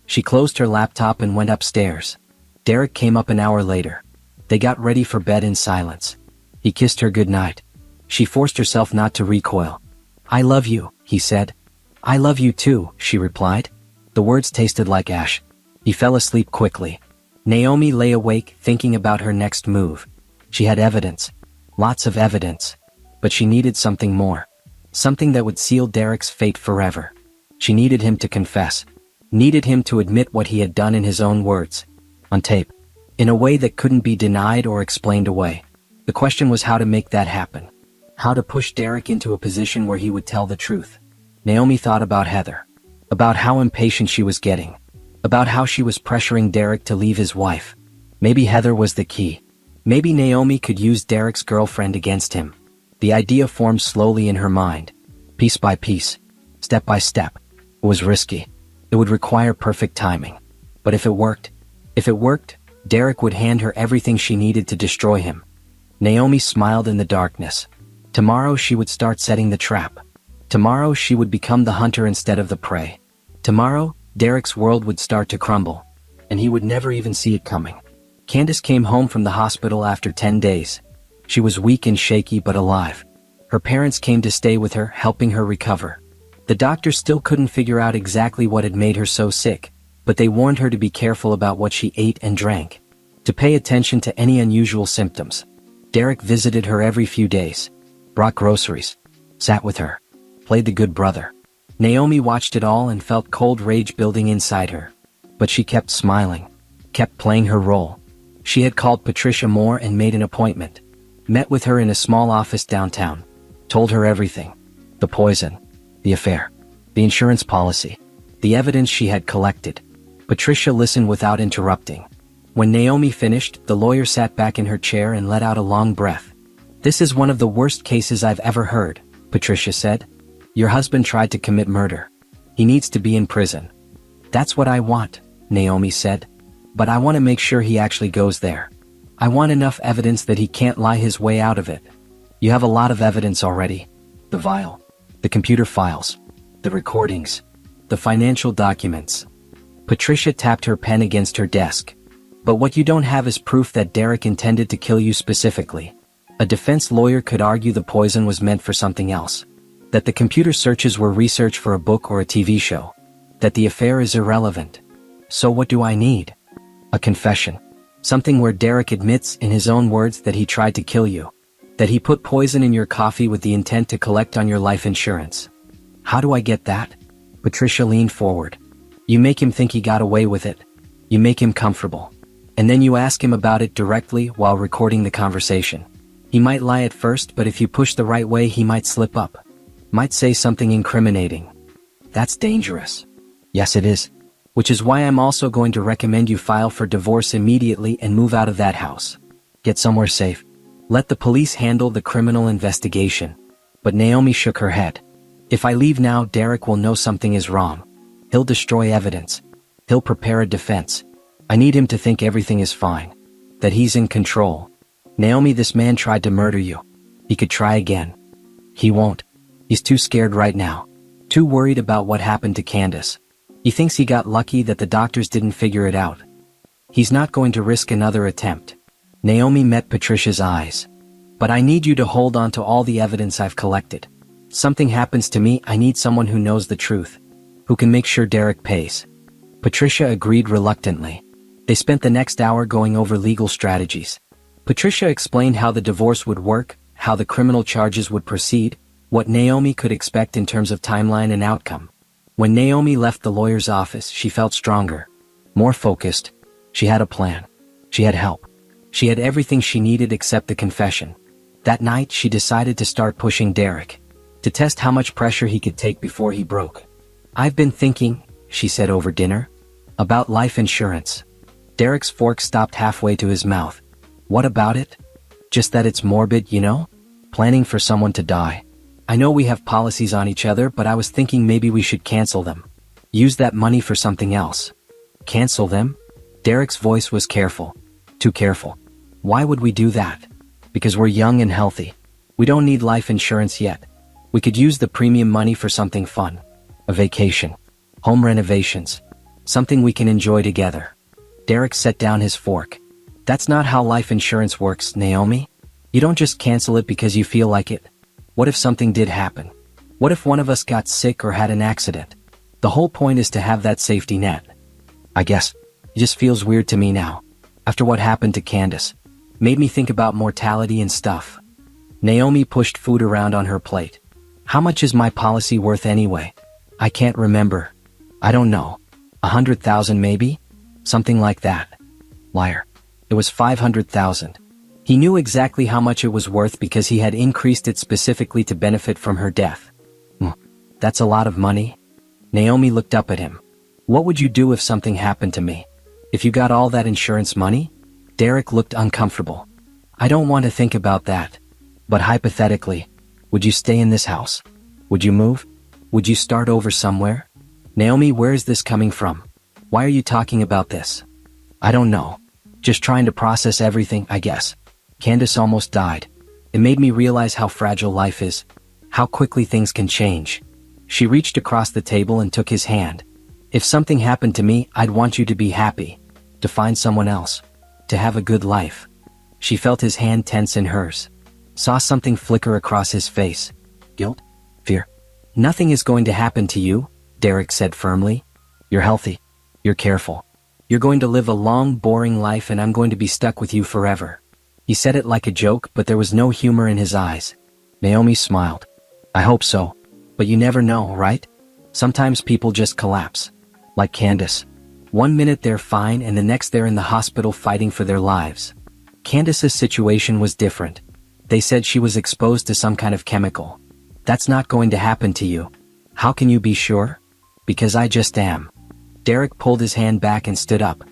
She closed her laptop and went upstairs. Derek came up an hour later. They got ready for bed in silence. He kissed her goodnight. She forced herself not to recoil. I love you, he said. I love you too, she replied. The words tasted like ash. He fell asleep quickly. Naomi lay awake, thinking about her next move. She had evidence. Lots of evidence. But she needed something more. Something that would seal Derek's fate forever. She needed him to confess. Needed him to admit what he had done in his own words. On tape. In a way that couldn't be denied or explained away. The question was how to make that happen. How to push Derek into a position where he would tell the truth. Naomi thought about Heather. About how impatient she was getting. About how she was pressuring Derek to leave his wife. Maybe Heather was the key. Maybe Naomi could use Derek's girlfriend against him. The idea formed slowly in her mind. Piece by piece. Step by step. It was risky. It would require perfect timing. But if it worked, Derek would hand her everything she needed to destroy him. Naomi smiled in the darkness. Tomorrow she would start setting the trap. Tomorrow she would become the hunter instead of the prey. Tomorrow, Derek's world would start to crumble, and he would never even see it coming. Candace came home from the hospital after 10 days. She was weak and shaky but alive. Her parents came to stay with her, helping her recover. The doctors still couldn't figure out exactly what had made her so sick, but they warned her to be careful about what she ate and drank, to pay attention to any unusual symptoms. Derek visited her every few days, brought groceries, sat with her, played the good brother. Naomi watched it all and felt cold rage building inside her. But she kept smiling, kept playing her role. She had called Patricia Moore and made an appointment, met with her in a small office downtown, told her everything. The poison, the affair, the insurance policy, the evidence she had collected. Patricia listened without interrupting. When Naomi finished, the lawyer sat back in her chair and let out a long breath. "This is one of the worst cases I've ever heard," Patricia said. "Your husband tried to commit murder. He needs to be in prison." "That's what I want," Naomi said. "But I want to make sure he actually goes there. I want enough evidence that he can't lie his way out of it." "You have a lot of evidence already. The vial, the computer files, the recordings, the financial documents." Patricia tapped her pen against her desk. "But what you don't have is proof that Derek intended to kill you specifically. A defense lawyer could argue the poison was meant for something else, that the computer searches were research for a book or a TV show, that the affair is irrelevant. So what do I need? A confession. Something where Derek admits in his own words that he tried to kill you, that he put poison in your coffee with the intent to collect on your life insurance." "How do I get that?" Patricia leaned forward. "You make him think he got away with it. You make him comfortable. And then you ask him about it directly while recording the conversation. He might lie at first, but if you push the right way he might slip up. Might say something incriminating. That's dangerous." "Yes, it is. Which is why I'm also going to recommend you file for divorce immediately and move out of that house. Get somewhere safe. Let the police handle the criminal investigation." But Naomi shook her head. "If I leave now, Derek will know something is wrong. He'll destroy evidence. He'll prepare a defense. I need him to think everything is fine, that he's in control. Naomi, this man tried to murder you. He could try again. He won't. He's too scared right now. Too worried about what happened to Candace. He thinks he got lucky that the doctors didn't figure it out. He's not going to risk another attempt." Naomi met Patricia's eyes. "But I need you to hold on to all the evidence I've collected. Something happens to me, I need someone who knows the truth, who can make sure Derek pays." Patricia agreed reluctantly. They spent the next hour going over legal strategies. Patricia explained how the divorce would work, how the criminal charges would proceed, what Naomi could expect in terms of timeline and outcome. When Naomi left the lawyer's office, she felt stronger, more focused. She had a plan. She had help. She had everything she needed except the confession. That night, she decided to start pushing Derek, to test how much pressure he could take before he broke. "I've been thinking," she said over dinner, "about life insurance." Derek's fork stopped halfway to his mouth. "What about it?" "Just that it's morbid, you know? Planning for someone to die. I know we have policies on each other, but I was thinking maybe we should cancel them. Use that money for something else." "Cancel them?" Derek's voice was careful. Too careful. "Why would we do that?" "Because we're young and healthy. We don't need life insurance yet. We could use the premium money for something fun. A vacation. Home renovations. Something we can enjoy together." Derek set down his fork. "That's not how life insurance works, Naomi. You don't just cancel it because you feel like it. What if something did happen? What if one of us got sick or had an accident? The whole point is to have that safety net." "I guess. It just feels weird to me now. After what happened to Candace. Made me think about mortality and stuff." Naomi pushed food around on her plate. "How much is my policy worth anyway?" "I can't remember. I don't know. 100,000 maybe? Something like that." "Liar. It was 500,000. He knew exactly how much it was worth because he had increased it specifically to benefit from her death." "That's a lot of money." Naomi looked up at him. "What would you do if something happened to me? If you got all that insurance money?" Derek looked uncomfortable. "I don't want to think about that. But hypothetically, would you stay in this house? Would you move? Would you start over somewhere?" "Naomi, where is this coming from? Why are you talking about this?" "I don't know. Just trying to process everything, I guess. Candace almost died. It made me realize how fragile life is, how quickly things can change." She reached across the table and took his hand. If something happened to me, I'd want you to be happy. To find someone else. To have a good life. She felt his hand tense in hers. Saw something flicker across his face. Guilt? Fear? Nothing is going to happen to you, Derek said firmly. You're healthy. You're careful. You're going to live a long, boring life and I'm going to be stuck with you forever. He said it like a joke, but there was no humor in his eyes. Naomi smiled. I hope so. But you never know, right? Sometimes people just collapse. Like Candace. One minute they're fine and the next they're in the hospital fighting for their lives. Candace's situation was different. They said she was exposed to some kind of chemical. That's not going to happen to you. How can you be sure? Because I just am. Derek pulled his hand back and stood up.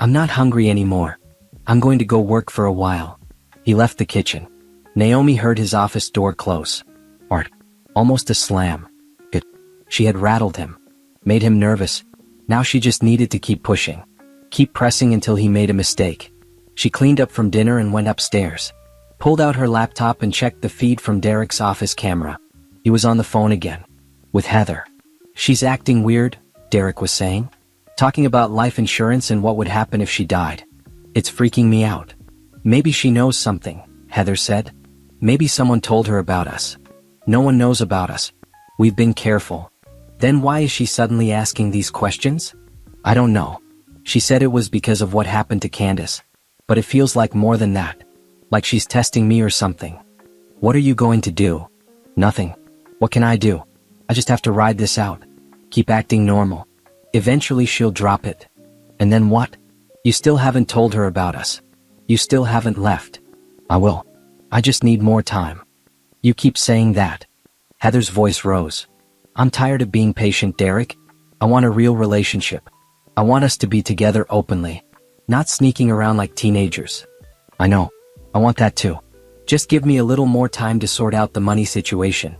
I'm not hungry anymore. I'm going to go work for a while. He left the kitchen. Naomi heard his office door close. Art. Almost a slam. Good. She had rattled him. Made him nervous. Now she just needed to keep pushing. Keep pressing until he made a mistake. She cleaned up from dinner and went upstairs. Pulled out her laptop and checked the feed from Derek's office camera. He was on the phone again. With Heather. She's acting weird, Derek was saying. Talking about life insurance and what would happen if she died. It's freaking me out. Maybe she knows something, Heather said. Maybe someone told her about us. No one knows about us. We've been careful. Then why is she suddenly asking these questions? I don't know. She said it was because of what happened to Candace. But it feels like more than that. Like she's testing me or something. What are you going to do? Nothing. What can I do? I just have to ride this out. Keep acting normal. Eventually she'll drop it. And then what? You still haven't told her about us. You still haven't left. I will. I just need more time. You keep saying that. Heather's voice rose. I'm tired of being patient, Derek. I want a real relationship. I want us to be together openly. Not sneaking around like teenagers. I know. I want that too. Just give me a little more time to sort out the money situation.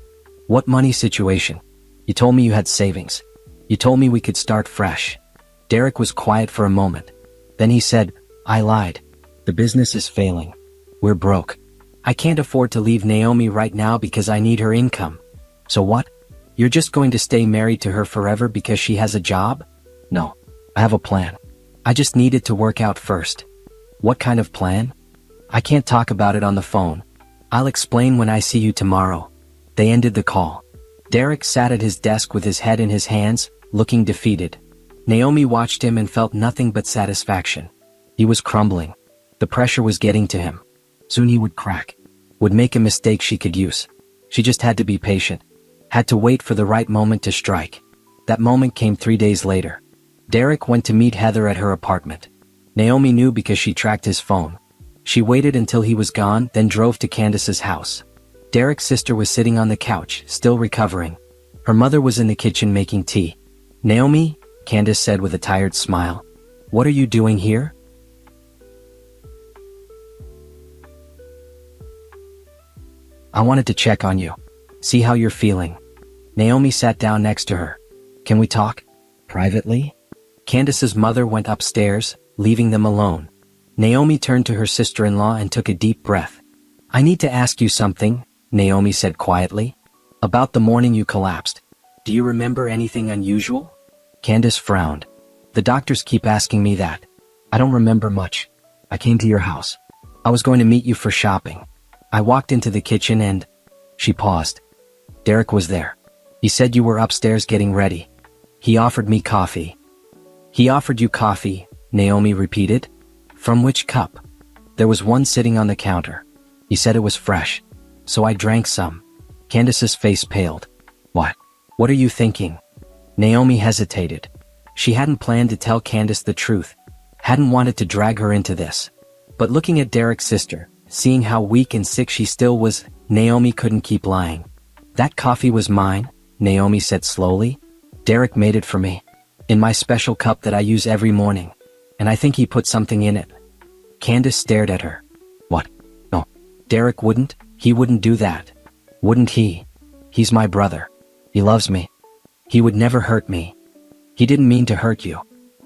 What money situation? You told me you had savings. You told me we could start fresh. Derek was quiet for a moment. Then he said, I lied. The business is failing. We're broke. I can't afford to leave Naomi right now because I need her income. So what? You're just going to stay married to her forever because she has a job? No. I have a plan. I just need it to work out first. What kind of plan? I can't talk about it on the phone. I'll explain when I see you tomorrow. They ended the call. Derek sat at his desk with his head in his hands, looking defeated. Naomi watched him and felt nothing but satisfaction. He was crumbling. The pressure was getting to him. Soon he would crack. Would make a mistake she could use. She just had to be patient. Had to wait for the right moment to strike. That moment came 3 days later. Derek went to meet Heather at her apartment. Naomi knew because she tracked his phone. She waited until he was gone, then drove to Candace's house. Derek's sister was sitting on the couch, still recovering. Her mother was in the kitchen making tea. Naomi, Candace said with a tired smile. What are you doing here? I wanted to check on you. See how you're feeling. Naomi sat down next to her. Can we talk? Privately? Candace's mother went upstairs, leaving them alone. Naomi turned to her sister-in-law and took a deep breath. I need to ask you something, Naomi said quietly. About the morning you collapsed. Do you remember anything unusual? Candace frowned. The doctors keep asking me that. I don't remember much. I came to your house. I was going to meet you for shopping. I walked into the kitchen and... She paused. Derek was there. He said you were upstairs getting ready. He offered me coffee. He offered you coffee, Naomi repeated. From which cup? There was one sitting on the counter. He said it was fresh. So I drank some. Candace's face paled. What? What are you thinking? Naomi hesitated. She hadn't planned to tell Candace the truth. Hadn't wanted to drag her into this. But looking at Derek's sister, seeing how weak and sick she still was, Naomi couldn't keep lying. That coffee was mine, Naomi said slowly. Derek made it for me. In my special cup that I use every morning. And I think he put something in it. Candace stared at her. What? No. Derek wouldn't. He wouldn't do that. Wouldn't he? He's my brother. He loves me. He would never hurt me. He didn't mean to hurt you.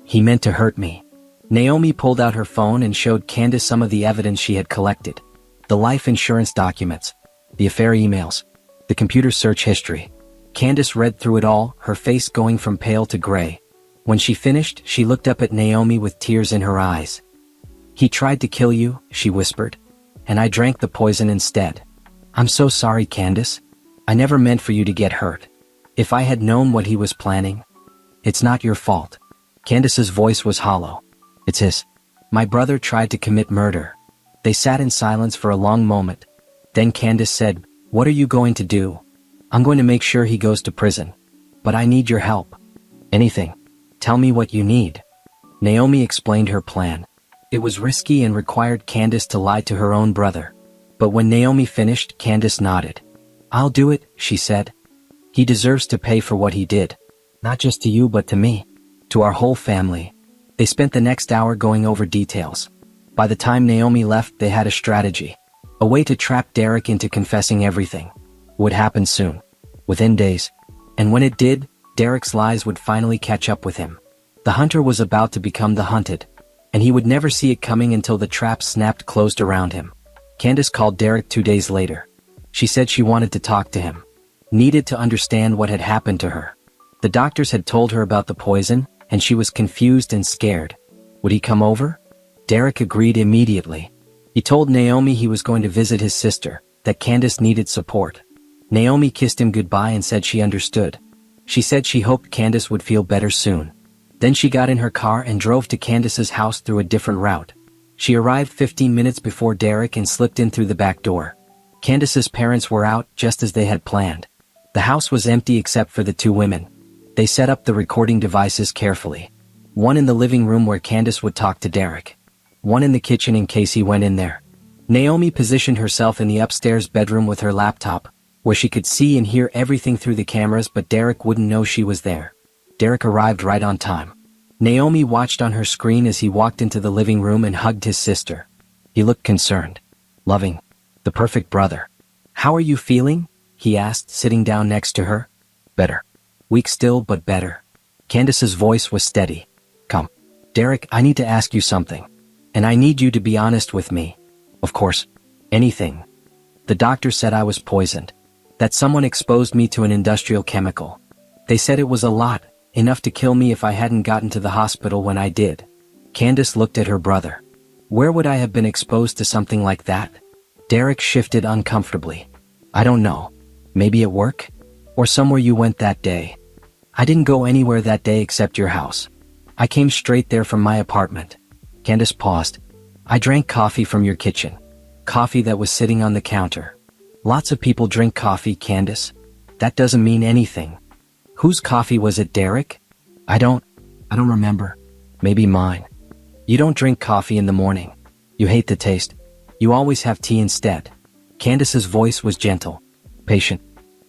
He meant to hurt me. Naomi pulled out her phone and showed Candace some of the evidence she had collected. The life insurance documents. The affair emails. The computer search history. Candace read through it all, her face going from pale to gray. When she finished, she looked up at Naomi with tears in her eyes. "He tried to kill you," she whispered. "And I drank the poison instead. I'm so sorry, Candace. I never meant for you to get hurt. If I had known what he was planning..." "It's not your fault." Candace's voice was hollow. "It's his. My brother tried to commit murder." They sat in silence for a long moment. Then Candace said, "What are you going to do?" "I'm going to make sure he goes to prison. But I need your help." "Anything. Tell me what you need." Naomi explained her plan. It was risky and required Candace to lie to her own brother. But when Naomi finished, Candace nodded. "I'll do it," she said. "He deserves to pay for what he did. Not just to you but to me. To our whole family." They spent the next hour going over details. By the time Naomi left, they had a strategy. A way to trap Derek into confessing everything. Would happen soon. Within days. And when it did, Derek's lies would finally catch up with him. The hunter was about to become the hunted. And he would never see it coming until the trap snapped closed around him. Candace called Derek 2 days later. She said she wanted to talk to him. Needed to understand what had happened to her. The doctors had told her about the poison, and she was confused and scared. Would he come over? Derek agreed immediately. He told Naomi he was going to visit his sister, that Candace needed support. Naomi kissed him goodbye and said she understood. She said she hoped Candace would feel better soon. Then she got in her car and drove to Candace's house through a different route. She arrived 15 minutes before Derek and slipped in through the back door. Candace's parents were out just as they had planned. The house was empty except for the 2 women. They set up the recording devices carefully. One in the living room where Candace would talk to Derek. One in the kitchen in case he went in there. Naomi positioned herself in the upstairs bedroom with her laptop, where she could see and hear everything through the cameras, but Derek wouldn't know she was there. Derek arrived right on time. Naomi watched on her screen as he walked into the living room and hugged his sister. He looked concerned. Loving. The perfect brother. "How are you feeling?" he asked, sitting down next to her. "Better. Weak still, but better." Candace's voice was steady. "Come. Derek, I need to ask you something. And I need you to be honest with me. Of course. Anything." "The doctor said I was poisoned. That someone exposed me to an industrial chemical. They said it was a lot, enough to kill me if I hadn't gotten to the hospital when I did." Candace looked at her brother. "Where would I have been exposed to something like that?" Derek shifted uncomfortably. "I don't know. Maybe at work? Or somewhere you went that day." "I didn't go anywhere that day except your house. I came straight there from my apartment." Candace paused. "I drank coffee from your kitchen. Coffee that was sitting on the counter." "Lots of people drink coffee, Candace. That doesn't mean anything." "Whose coffee was it, Derek?" I don't remember. Maybe mine." "You don't drink coffee in the morning. You hate the taste. You always have tea instead." Candace's voice was gentle. Patient.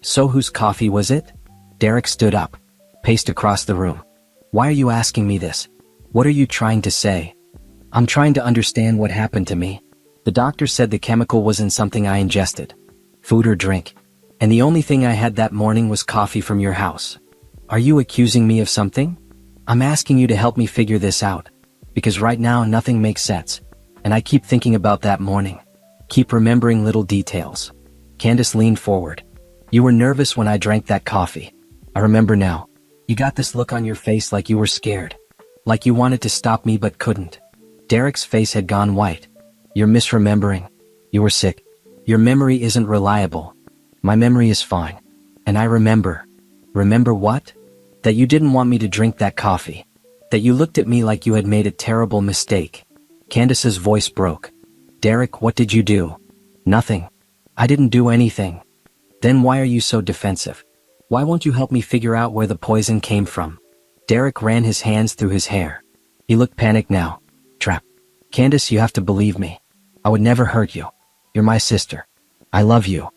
"So whose coffee was it?" Derek stood up. Paced across the room. "Why are you asking me this? What are you trying to say?" "I'm trying to understand what happened to me. The doctor said the chemical was in something I ingested. Food or drink. And the only thing I had that morning was coffee from your house. Are you accusing me of something? I'm asking you to help me figure this out. Because right now nothing makes sense. And I keep thinking about that morning. Keep remembering little details." Candace leaned forward. "You were nervous when I drank that coffee. I remember now. You got this look on your face like you were scared. Like you wanted to stop me but couldn't." Derek's face had gone white. "You're misremembering. You were sick. Your memory isn't reliable. My memory is fine. And I remember." "Remember what?" "That you didn't want me to drink that coffee. That you looked at me like you had made a terrible mistake." Candace's voice broke. "Derek, what did you do?" "Nothing. I didn't do anything." "Then why are you so defensive? Why won't you help me figure out where the poison came from?" Derek ran his hands through his hair. He looked panicked now. "Trap. Candace, you have to believe me. I would never hurt you. You're my sister. I love you.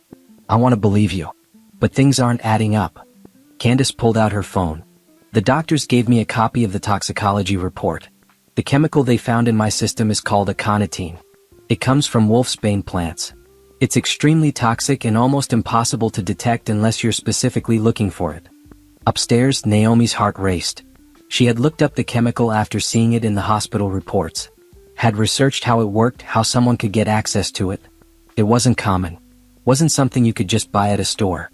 I want to believe you. But things aren't adding up." Candace pulled out her phone. "The doctors gave me a copy of the toxicology report. The chemical they found in my system is called aconitine. It comes from wolfsbane plants. It's extremely toxic and almost impossible to detect unless you're specifically looking for it." Upstairs, Naomi's heart raced. She had looked up the chemical after seeing it in the hospital reports. Had researched how it worked, how someone could get access to it. It wasn't common. Wasn't something you could just buy at a store.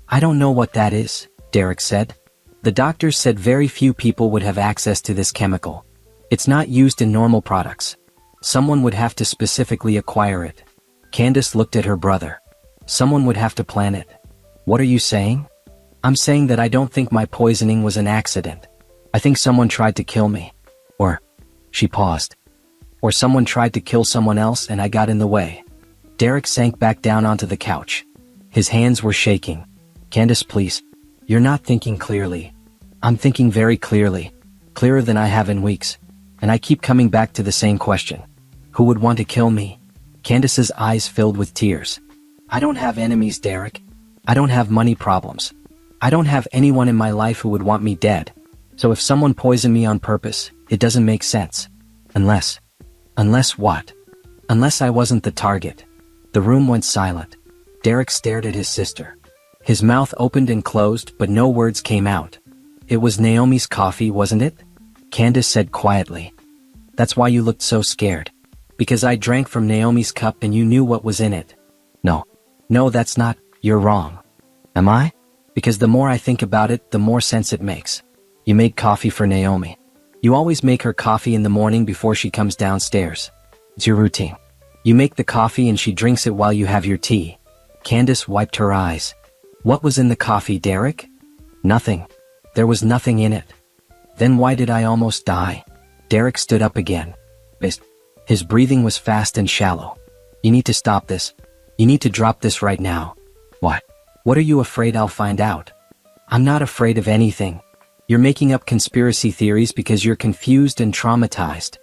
"I don't know what that is," Derek said. The doctors said very few people would have access to this chemical. It's not used in normal products. Someone would have to specifically acquire it. Candace looked at her brother. Someone would have to plan it. What are you saying? I'm saying that I don't think my poisoning was an accident. I think someone tried to kill me. Or, she paused. Or someone tried to kill someone else and I got in the way. Derek sank back down onto the couch. His hands were shaking. Candace, please. You're not thinking clearly. I'm thinking very clearly. Clearer than I have in weeks. And I keep coming back to the same question. Who would want to kill me? Candace's eyes filled with tears. I don't have enemies, Derek. I don't have money problems. I don't have anyone in my life who would want me dead. So if someone poisoned me on purpose, it doesn't make sense. Unless what? Unless I wasn't the target. The room went silent. Derek stared at his sister. His mouth opened and closed, but no words came out. It was Naomi's coffee, wasn't it? Candace said quietly. That's why you looked so scared. Because I drank from Naomi's cup and you knew what was in it. No, that's not, you're wrong. Am I? Because the more I think about it, the more sense it makes. You made coffee for Naomi. You always make her coffee in the morning before she comes downstairs. It's your routine. You make the coffee and she drinks it while you have your tea. Candace wiped her eyes. What was in the coffee, Derek? Nothing. There was nothing in it. Then why did I almost die? Derek stood up again. His breathing was fast and shallow. You need to stop this. You need to drop this right now. What? What are you afraid I'll find out? I'm not afraid of anything. You're making up conspiracy theories because you're confused and traumatized.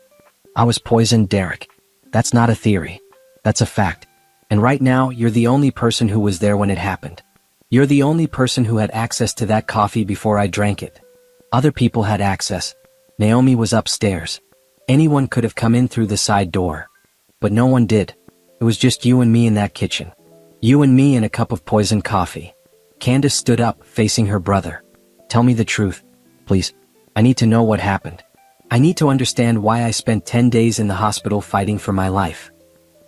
I was poisoned, Derek. That's not a theory. That's a fact. And right now, you're the only person who was there when it happened. You're the only person who had access to that coffee before I drank it. Other people had access. Naomi was upstairs. Anyone could have come in through the side door. But no one did. It was just you and me in that kitchen. You and me and a cup of poisoned coffee. Candace stood up, facing her brother. Tell me the truth. Please. I need to know what happened. I need to understand why I spent 10 days in the hospital fighting for my life.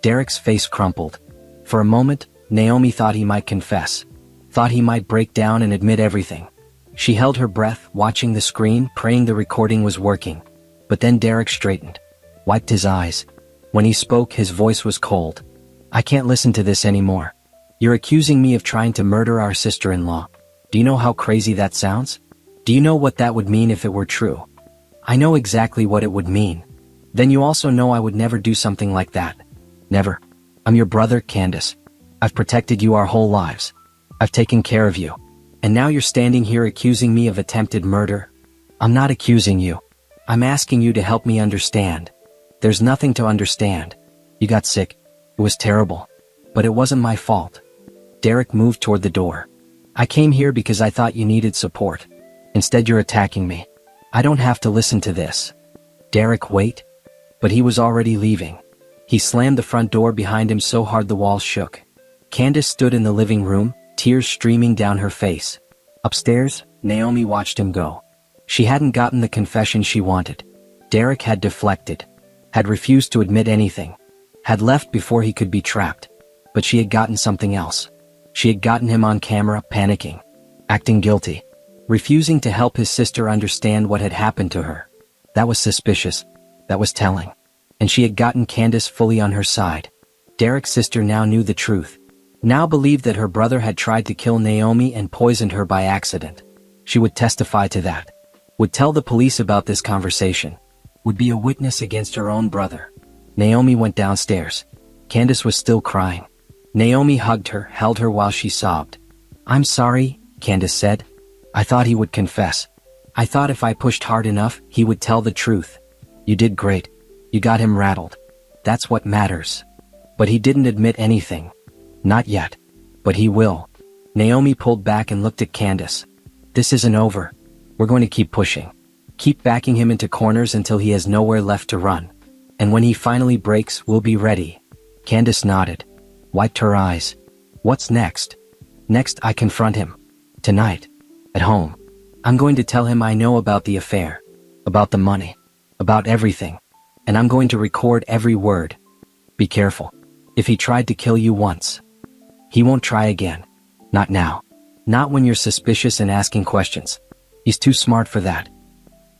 Derek's face crumpled. For a moment, Naomi thought he might confess. Thought he might break down and admit everything. She held her breath, watching the screen, praying the recording was working. But then Derek straightened. Wiped his eyes. When he spoke, his voice was cold. I can't listen to this anymore. You're accusing me of trying to murder our sister-in-law. Do you know how crazy that sounds? Do you know what that would mean if it were true? I know exactly what it would mean. Then you also know I would never do something like that. Never. I'm your brother, Candace. I've protected you our whole lives. I've taken care of you. And now you're standing here accusing me of attempted murder? I'm not accusing you. I'm asking you to help me understand. There's nothing to understand. You got sick. It was terrible. But it wasn't my fault. Derek moved toward the door. I came here because I thought you needed support. Instead you're attacking me. I don't have to listen to this. Derek, wait. But he was already leaving. He slammed the front door behind him so hard the walls shook. Candace stood in the living room, tears streaming down her face. Upstairs, Naomi watched him go. She hadn't gotten the confession she wanted. Derek had deflected. Had refused to admit anything. Had left before he could be trapped. But she had gotten something else. She had gotten him on camera, panicking. Acting guilty. Refusing to help his sister understand what had happened to her. That was suspicious. That was telling. And she had gotten Candace fully on her side. Derek's sister now knew the truth. Now believed that her brother had tried to kill Naomi and poisoned her by accident. She would testify to that. Would tell the police about this conversation. Would be a witness against her own brother. Naomi went downstairs. Candace was still crying. Naomi hugged her, held her while she sobbed. I'm sorry, Candace said. I thought he would confess. I thought if I pushed hard enough, he would tell the truth. You did great. You got him rattled. That's what matters. But he didn't admit anything. Not yet. But he will. Naomi pulled back and looked at Candace. This isn't over. We're going to keep pushing. Keep backing him into corners until he has nowhere left to run. And when he finally breaks, we'll be ready. Candace nodded. Wiped her eyes. What's next? Next, I confront him. Tonight. At home. I'm going to tell him I know about the affair. About the money. About everything. And I'm going to record every word. Be careful. If he tried to kill you once, he won't try again. Not now. Not when you're suspicious and asking questions. He's too smart for that.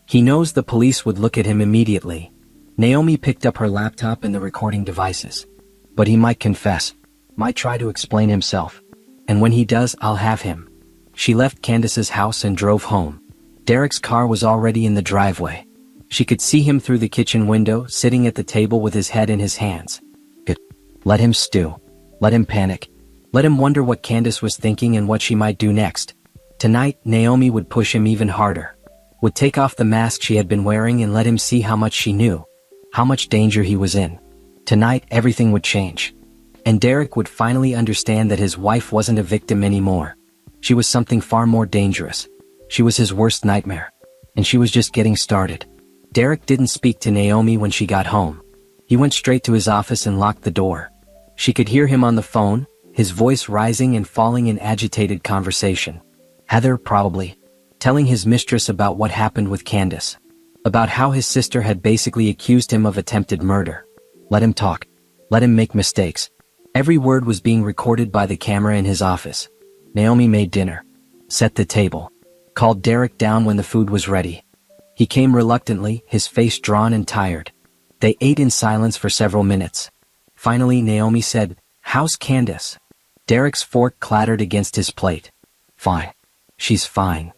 He knows the police would look at him immediately. Naomi picked up her laptop and the recording devices. But he might confess, might try to explain himself. And when he does, I'll have him. She left Candace's house and drove home. Derek's car was already in the driveway. She could see him through the kitchen window, sitting at the table with his head in his hands. Good. Let him stew. Let him panic. Let him wonder what Candace was thinking and what she might do next. Tonight, Naomi would push him even harder. Would take off the mask she had been wearing and let him see how much she knew. How much danger he was in. Tonight, everything would change. And Derek would finally understand that his wife wasn't a victim anymore. She was something far more dangerous. She was his worst nightmare. And she was just getting started. Derek didn't speak to Naomi when she got home. He went straight to his office and locked the door. She could hear him on the phone, his voice rising and falling in agitated conversation. Heather, probably. Telling his mistress about what happened with Candace. About how his sister had basically accused him of attempted murder. Let him talk. Let him make mistakes. Every word was being recorded by the camera in his office. Naomi made dinner. Set the table. Called Derek down when the food was ready. He came reluctantly, his face drawn and tired. They ate in silence for several minutes. Finally, Naomi said, "How's Candace?" Derek's fork clattered against his plate. "Fine. She's fine."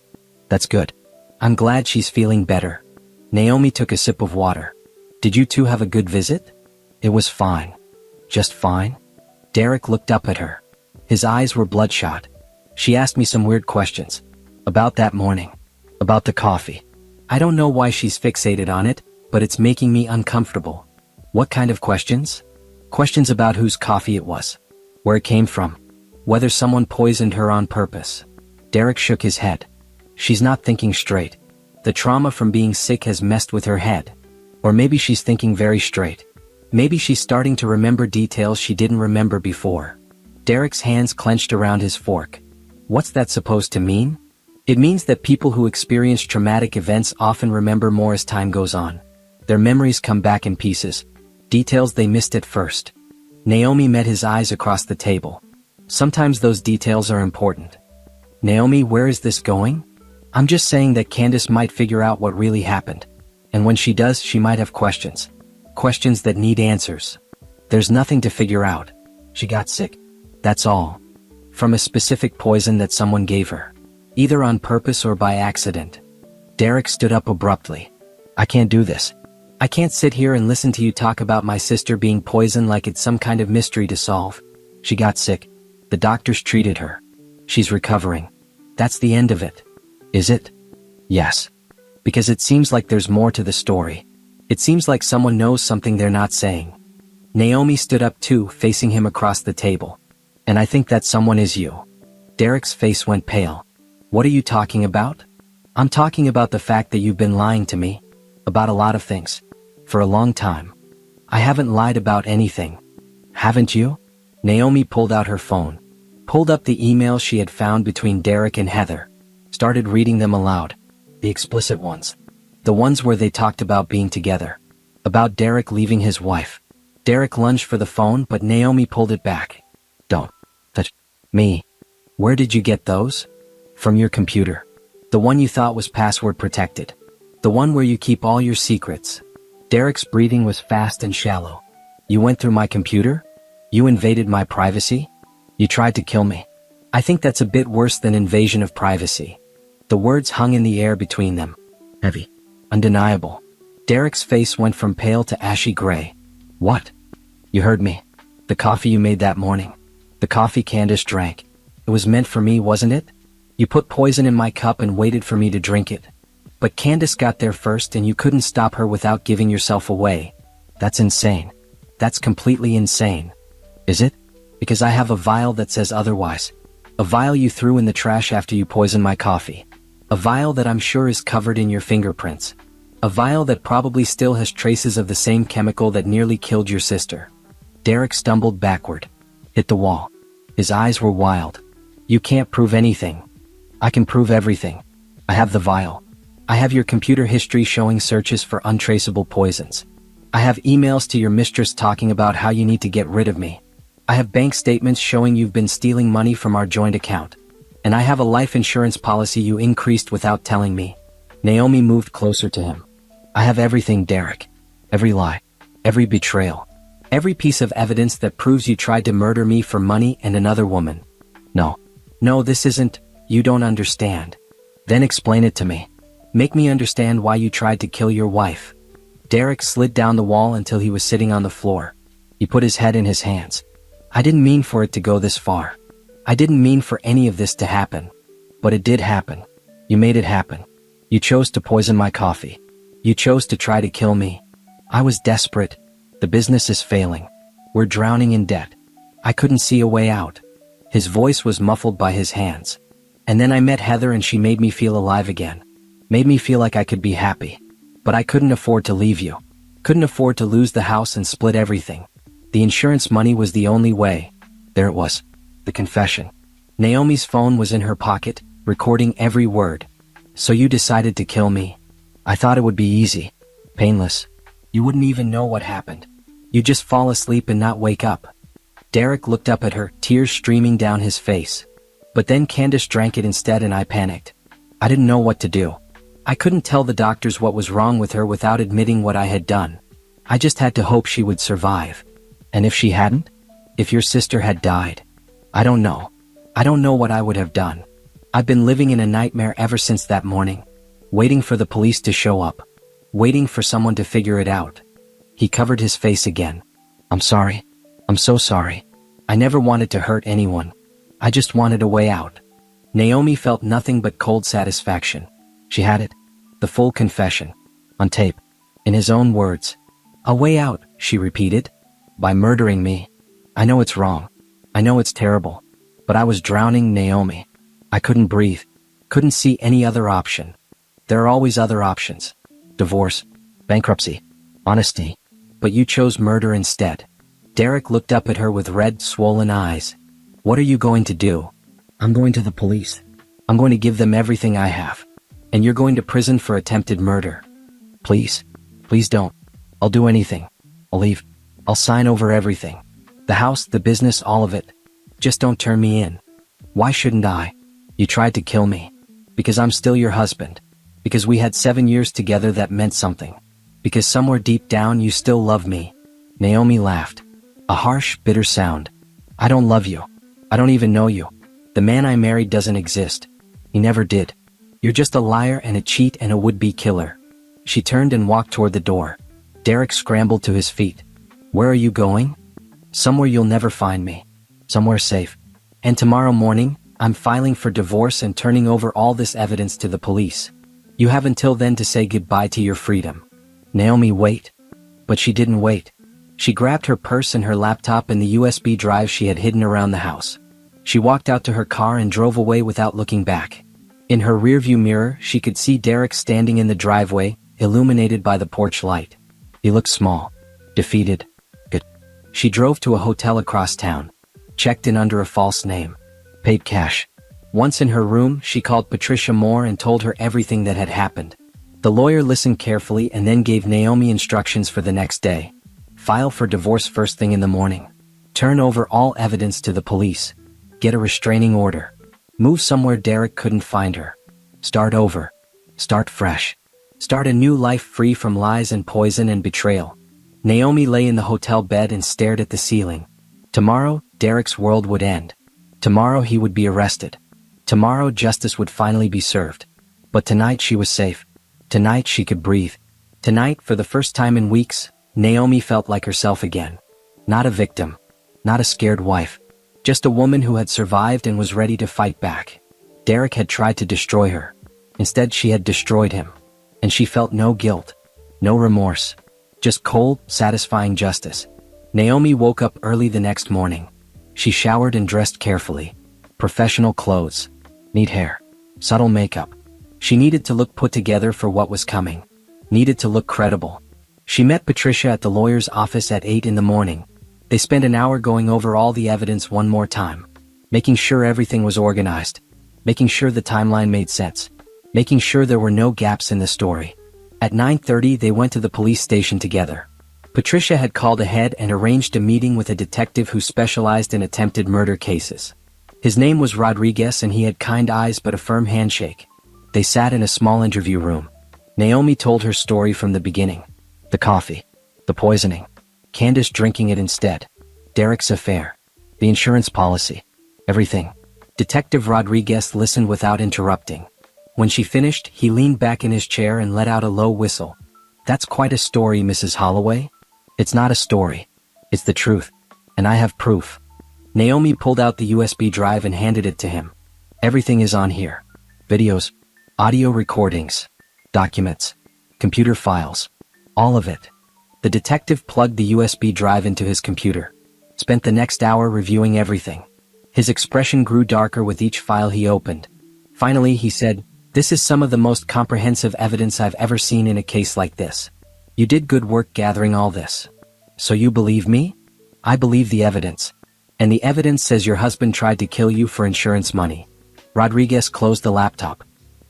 "That's good. I'm glad she's feeling better." Naomi took a sip of water. "Did you two have a good visit?" "It was fine." "Just fine?" Derek looked up at her. His eyes were bloodshot. "She asked me some weird questions. About that morning. About the coffee. I don't know why she's fixated on it, but it's making me uncomfortable." "What kind of questions?" "Questions about whose coffee it was. Where it came from. Whether someone poisoned her on purpose." Derek shook his head. "She's not thinking straight. The trauma from being sick has messed with her head. Or maybe she's thinking very straight. Maybe she's starting to remember details she didn't remember before." Derek's hands clenched around his fork. "What's that supposed to mean?" "It means that people who experience traumatic events often remember more as time goes on. Their memories come back in pieces. Details they missed at first." Naomi met his eyes across the table. "Sometimes those details are important." "Naomi, where is this going?" "I'm just saying that Candace might figure out what really happened. And when she does, she might have questions. Questions that need answers. There's nothing to figure out. She got sick. That's all. From a specific poison that someone gave her. Either on purpose or by accident." Derek stood up abruptly. "I can't do this. I can't sit here and listen to you talk about my sister being poisoned like it's some kind of mystery to solve. She got sick. The doctors treated her. She's recovering. That's the end of it." "Is it?" "Yes. Because it seems like there's more to the story. It seems like someone knows something they're not saying." Naomi stood up too, facing him across the table. "And I think that someone is you." Derek's face went pale. "What are you talking about?" "I'm talking about the fact that you've been lying to me. About a lot of things. For a long time." "I haven't lied about anything." "Haven't you?" Naomi pulled out her phone. Pulled up the emails she had found between Derek and Heather. Started reading them aloud. The explicit ones. The ones where they talked about being together. About Derek leaving his wife. Derek lunged for the phone, but Naomi pulled it back. "Don't touch me." "Where did you get those?" "From your computer. The one you thought was password protected. The one where you keep all your secrets." Derek's breathing was fast and shallow. "You went through my computer? You invaded my privacy? You tried to kill me." "I think that's a bit worse than invasion of privacy." The words hung in the air between them. Heavy. Undeniable. Derek's face went from pale to ashy gray. "What?" "You heard me. The coffee you made that morning. The coffee Candace drank. It was meant for me, wasn't it? You put poison in my cup and waited for me to drink it. But Candace got there first and you couldn't stop her without giving yourself away. That's insane. That's completely insane." "Is it?" "Because I have a vial that says otherwise. A vial you threw in the trash after you poisoned my coffee. A vial that I'm sure is covered in your fingerprints. A vial that probably still has traces of the same chemical that nearly killed your sister." Derek stumbled backward. Hit the wall. His eyes were wild. "You can't prove anything." "I can prove everything. I have the vial. I have your computer history showing searches for untraceable poisons. I have emails to your mistress talking about how you need to get rid of me. I have bank statements showing you've been stealing money from our joint account. And I have a life insurance policy you increased without telling me. Naomi moved closer to him. I have everything, Derek. Every lie. Every betrayal. Every piece of evidence that proves you tried to murder me for money and another woman. No. No, this isn't. You don't understand. Then explain it to me. Make me understand why you tried to kill your wife. Derek slid down the wall until he was sitting on the floor. He put his head in his hands. I didn't mean for it to go this far. I didn't mean for any of this to happen. But it did happen. You made it happen. You chose to poison my coffee. You chose to try to kill me. I was desperate. The business is failing. We're drowning in debt. I couldn't see a way out. His voice was muffled by his hands. And then I met Heather and she made me feel alive again. Made me feel like I could be happy. But I couldn't afford to leave you. Couldn't afford to lose the house and split everything. The insurance money was the only way. There it was. The confession. Naomi's phone was in her pocket, recording every word. So you decided to kill me. I thought it would be easy. Painless. You wouldn't even know what happened. You'd just fall asleep and not wake up. Derek looked up at her, tears streaming down his face. But then Candace drank it instead and I panicked. I didn't know what to do. I couldn't tell the doctors what was wrong with her without admitting what I had done. I just had to hope she would survive. And if she hadn't? If your sister had died? I don't know. I don't know what I would have done. I've been living in a nightmare ever since that morning. Waiting for the police to show up. Waiting for someone to figure it out. He covered his face again. I'm sorry. I'm so sorry. I never wanted to hurt anyone. I just wanted a way out. Naomi felt nothing but cold satisfaction. She had it. The full confession. On tape. In his own words. A way out, she repeated. By murdering me. I know it's wrong. I know it's terrible. But I was drowning, Naomi. I couldn't breathe. Couldn't see any other option. There are always other options. Divorce. Bankruptcy. Honesty. But you chose murder instead. Derek looked up at her with red, swollen eyes. What are you going to do? I'm going to the police. I'm going to give them everything I have. And you're going to prison for attempted murder. Please. Please don't. I'll do anything. I'll leave. I'll sign over everything. The house, the business, all of it. Just don't turn me in. Why shouldn't I? You tried to kill me. Because I'm still your husband. Because we had 7 years together that meant something. Because somewhere deep down you still love me. Naomi laughed. A harsh, bitter sound. I don't love you. I don't even know you. The man I married doesn't exist. He never did. You're just a liar and a cheat and a would-be killer. She turned and walked toward the door. Derek scrambled to his feet. Where are you going? Somewhere you'll never find me. Somewhere safe. And tomorrow morning, I'm filing for divorce and turning over all this evidence to the police. You have until then to say goodbye to your freedom. Naomi, wait. But she didn't wait. She grabbed her purse and her laptop and the USB drive she had hidden around the house. She walked out to her car and drove away without looking back. In her rearview mirror, she could see Derek standing in the driveway, illuminated by the porch light. He looked small. Defeated. Good. She drove to a hotel across town. Checked in under a false name. Paid cash. Once in her room, she called Patricia Moore and told her everything that had happened. The lawyer listened carefully and then gave Naomi instructions for the next day. File for divorce first thing in the morning. Turn over all evidence to the police. Get a restraining order. Move somewhere Derek couldn't find her. Start over. Start fresh. Start a new life free from lies and poison and betrayal. Naomi lay in the hotel bed and stared at the ceiling. Tomorrow, Derek's world would end. Tomorrow he would be arrested. Tomorrow justice would finally be served. But tonight she was safe. Tonight she could breathe. Tonight, for the first time in weeks, Naomi felt like herself again. Not a victim. Not a scared wife. Just a woman who had survived and was ready to fight back. Derek had tried to destroy her. Instead, she had destroyed him. And she felt no guilt. No remorse. Just cold, satisfying justice. Naomi woke up early the next morning. She showered and dressed carefully. Professional clothes. Neat hair. Subtle makeup. She needed to look put together for what was coming. Needed to look credible. She met Patricia at the lawyer's office at 8 in the morning. They spent an hour going over all the evidence one more time. Making sure everything was organized. Making sure the timeline made sense. Making sure there were no gaps in the story. At 9:30 they went to the police station together. Patricia had called ahead and arranged a meeting with a detective who specialized in attempted murder cases. His name was Rodriguez and he had kind eyes but a firm handshake. They sat in a small interview room. Naomi told her story from the beginning. The coffee. The poisoning. Candace drinking it instead. Derek's affair. The insurance policy. Everything. Detective Rodriguez listened without interrupting. When she finished, he leaned back in his chair and let out a low whistle. That's quite a story, Mrs. Holloway. It's not a story. It's the truth. And I have proof. Naomi pulled out the USB drive and handed it to him. Everything is on here. Videos, audio recordings, documents, computer files, all of it. The detective plugged the USB drive into his computer. Spent the next hour reviewing everything. His expression grew darker with each file he opened. Finally, he said, "This is some of the most comprehensive evidence I've ever seen in a case like this. You did good work gathering all this. So you believe me?" "I believe the evidence. And the evidence says your husband tried to kill you for insurance money." Rodriguez closed the laptop.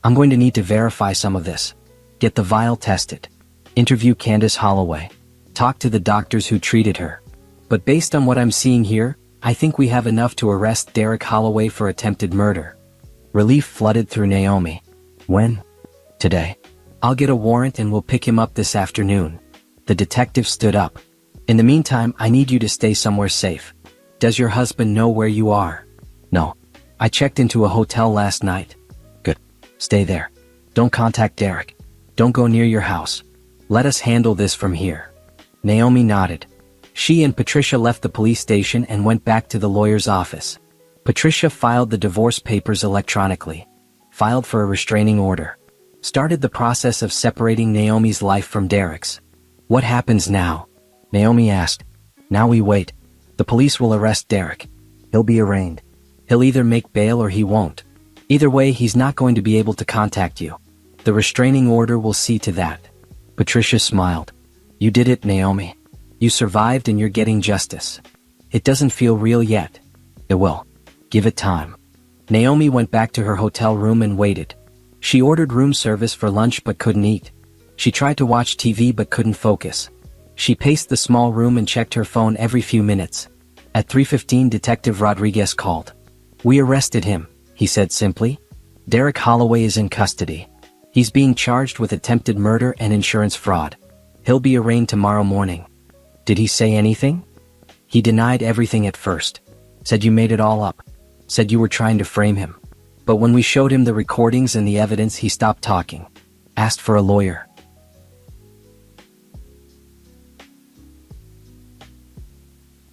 "I'm going to need to verify some of this. Get the vial tested. Interview Candace Holloway. Talk to the doctors who treated her. But based on what I'm seeing here, I think we have enough to arrest Derek Holloway for attempted murder." Relief flooded through Naomi. "When?" "Today. I'll get a warrant and we'll pick him up this afternoon." The detective stood up. "In the meantime, I need you to stay somewhere safe. Does your husband know where you are?" "No. I checked into a hotel last night." "Good. Stay there. Don't contact Derek. Don't go near your house. Let us handle this from here." Naomi nodded. She and Patricia left the police station and went back to the lawyer's office. Patricia filed the divorce papers electronically. Filed for a restraining order. Started the process of separating Naomi's life from Derek's. "What happens now?" Naomi asked. "Now we wait. The police will arrest Derek. He'll be arraigned. He'll either make bail or he won't. Either way, he's not going to be able to contact you. The restraining order will see to that." Patricia smiled. "You did it, Naomi. You survived and you're getting justice. It doesn't feel real yet. It will. Give it time." Naomi went back to her hotel room and waited. She ordered room service for lunch but couldn't eat. She tried to watch TV but couldn't focus. She paced the small room and checked her phone every few minutes. At 3:15, Detective Rodriguez called. "We arrested him," he said simply. "Derek Holloway is in custody. He's being charged with attempted murder and insurance fraud. He'll be arraigned tomorrow morning." "Did he say anything?" "He denied everything at first. Said you made it all up. Said you were trying to frame him. But when we showed him the recordings and the evidence, he stopped talking. Asked for a lawyer."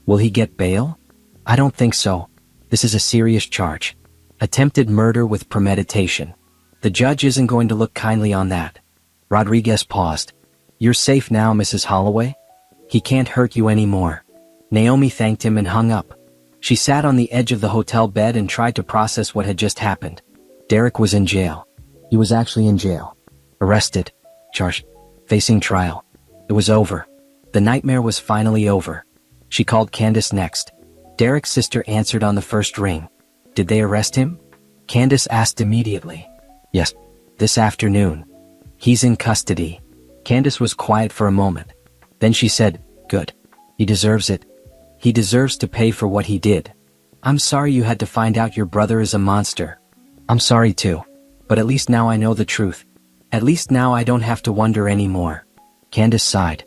"Will he get bail?" "I don't think so. This is a serious charge. Attempted murder with premeditation. The judge isn't going to look kindly on that." Rodriguez paused. "You're safe now, Mrs. Holloway. He can't hurt you anymore." Naomi thanked him and hung up. She sat on the edge of the hotel bed and tried to process what had just happened. Derek was in jail. He was actually in jail. Arrested. Charged. Facing trial. It was over. The nightmare was finally over. She called Candace next. Derek's sister answered on the first ring. "Did they arrest him?" Candace asked immediately. "Yes. This afternoon. He's in custody." Candace was quiet for a moment. Then she said, "Good. He deserves it. He deserves to pay for what he did. I'm sorry you had to find out your brother is a monster. I'm sorry too. But at least now I know the truth. At least now I don't have to wonder anymore." Candace sighed.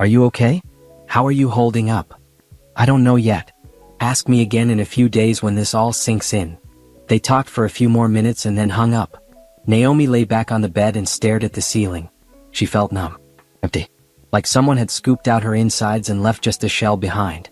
"Are you okay? How are you holding up?" "I don't know yet. Ask me again in a few days when this all sinks in." They talked for a few more minutes and then hung up. Naomi lay back on the bed and stared at the ceiling. She felt numb. Empty. Like someone had scooped out her insides and left just a shell behind.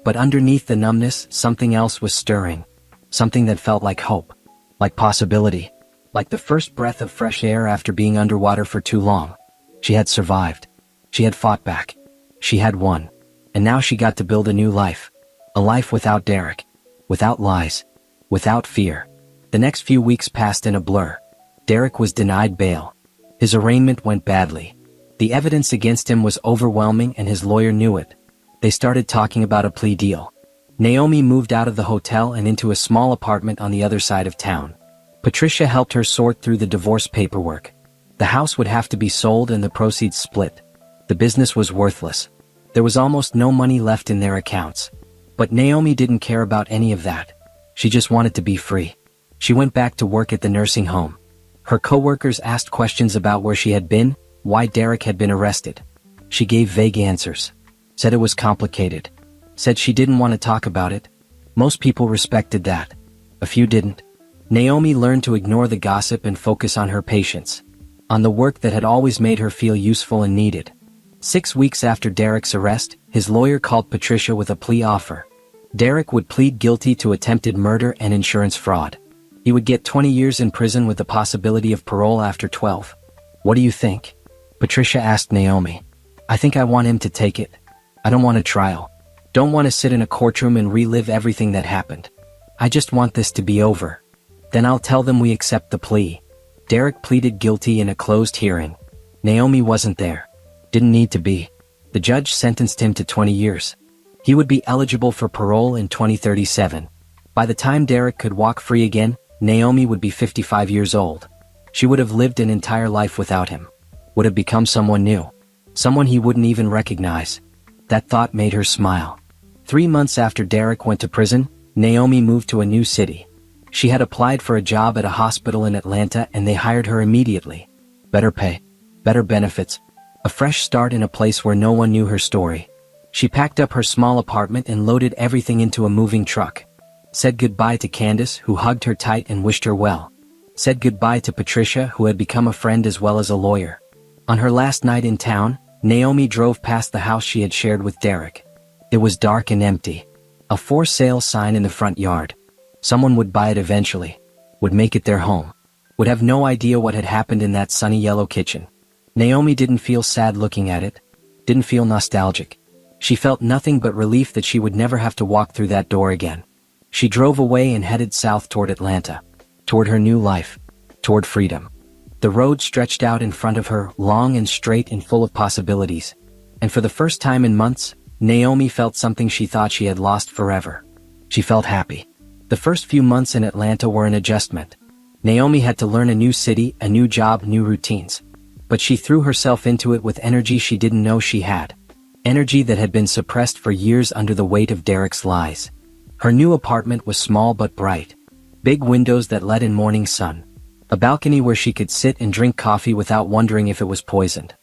But underneath the numbness, something else was stirring. Something that felt like hope. Like possibility. Like the first breath of fresh air after being underwater for too long. She had survived. She had fought back. She had won. And now she got to build a new life. A life without Derek. Without lies. Without fear. The next few weeks passed in a blur. Derek was denied bail. His arraignment went badly. The evidence against him was overwhelming and his lawyer knew it. They started talking about a plea deal. Naomi moved out of the hotel and into a small apartment on the other side of town. Patricia helped her sort through the divorce paperwork. The house would have to be sold and the proceeds split. The business was worthless. There was almost no money left in their accounts. But Naomi didn't care about any of that. She just wanted to be free. She went back to work at the nursing home. Her coworkers asked questions about where she had been, why Derek had been arrested. She gave vague answers. Said it was complicated. Said she didn't want to talk about it. Most people respected that. A few didn't. Naomi learned to ignore the gossip and focus on her patients. On the work that had always made her feel useful and needed. 6 weeks after Derek's arrest, his lawyer called Patricia with a plea offer. Derek would plead guilty to attempted murder and insurance fraud. He would get 20 years in prison with the possibility of parole after 12. What do you think? Patricia asked Naomi. I think I want him to take it. I don't want a trial. Don't want to sit in a courtroom and relive everything that happened. I just want this to be over. Then I'll tell them we accept the plea. Derek pleaded guilty in a closed hearing. Naomi wasn't there. Didn't need to be. The judge sentenced him to 20 years. He would be eligible for parole in 2037. By the time Derek could walk free again, Naomi would be 55 years old. She would have lived an entire life without him. Would have become someone new. Someone he wouldn't even recognize. That thought made her smile. 3 months after Derek went to prison, Naomi moved to a new city. She had applied for a job at a hospital in Atlanta and they hired her immediately. Better pay. Better benefits. A fresh start in a place where no one knew her story. She packed up her small apartment and loaded everything into a moving truck. Said goodbye to Candace, who hugged her tight and wished her well. Said goodbye to Patricia, who had become a friend as well as a lawyer. On her last night in town, Naomi drove past the house she had shared with Derek. It was dark and empty. A for sale sign in the front yard. Someone would buy it eventually. Would make it their home. Would have no idea what had happened in that sunny yellow kitchen. Naomi didn't feel sad looking at it. Didn't feel nostalgic. She felt nothing but relief that she would never have to walk through that door again. She drove away and headed south toward Atlanta. Toward her new life. Toward freedom. The road stretched out in front of her, long and straight and full of possibilities. And for the first time in months, Naomi felt something she thought she had lost forever. She felt happy. The first few months in Atlanta were an adjustment. Naomi had to learn a new city, a new job, new routines. But she threw herself into it with energy she didn't know she had. Energy that had been suppressed for years under the weight of Derek's lies. Her new apartment was small but bright. Big windows that let in morning sun. A balcony where she could sit and drink coffee without wondering if it was poisoned.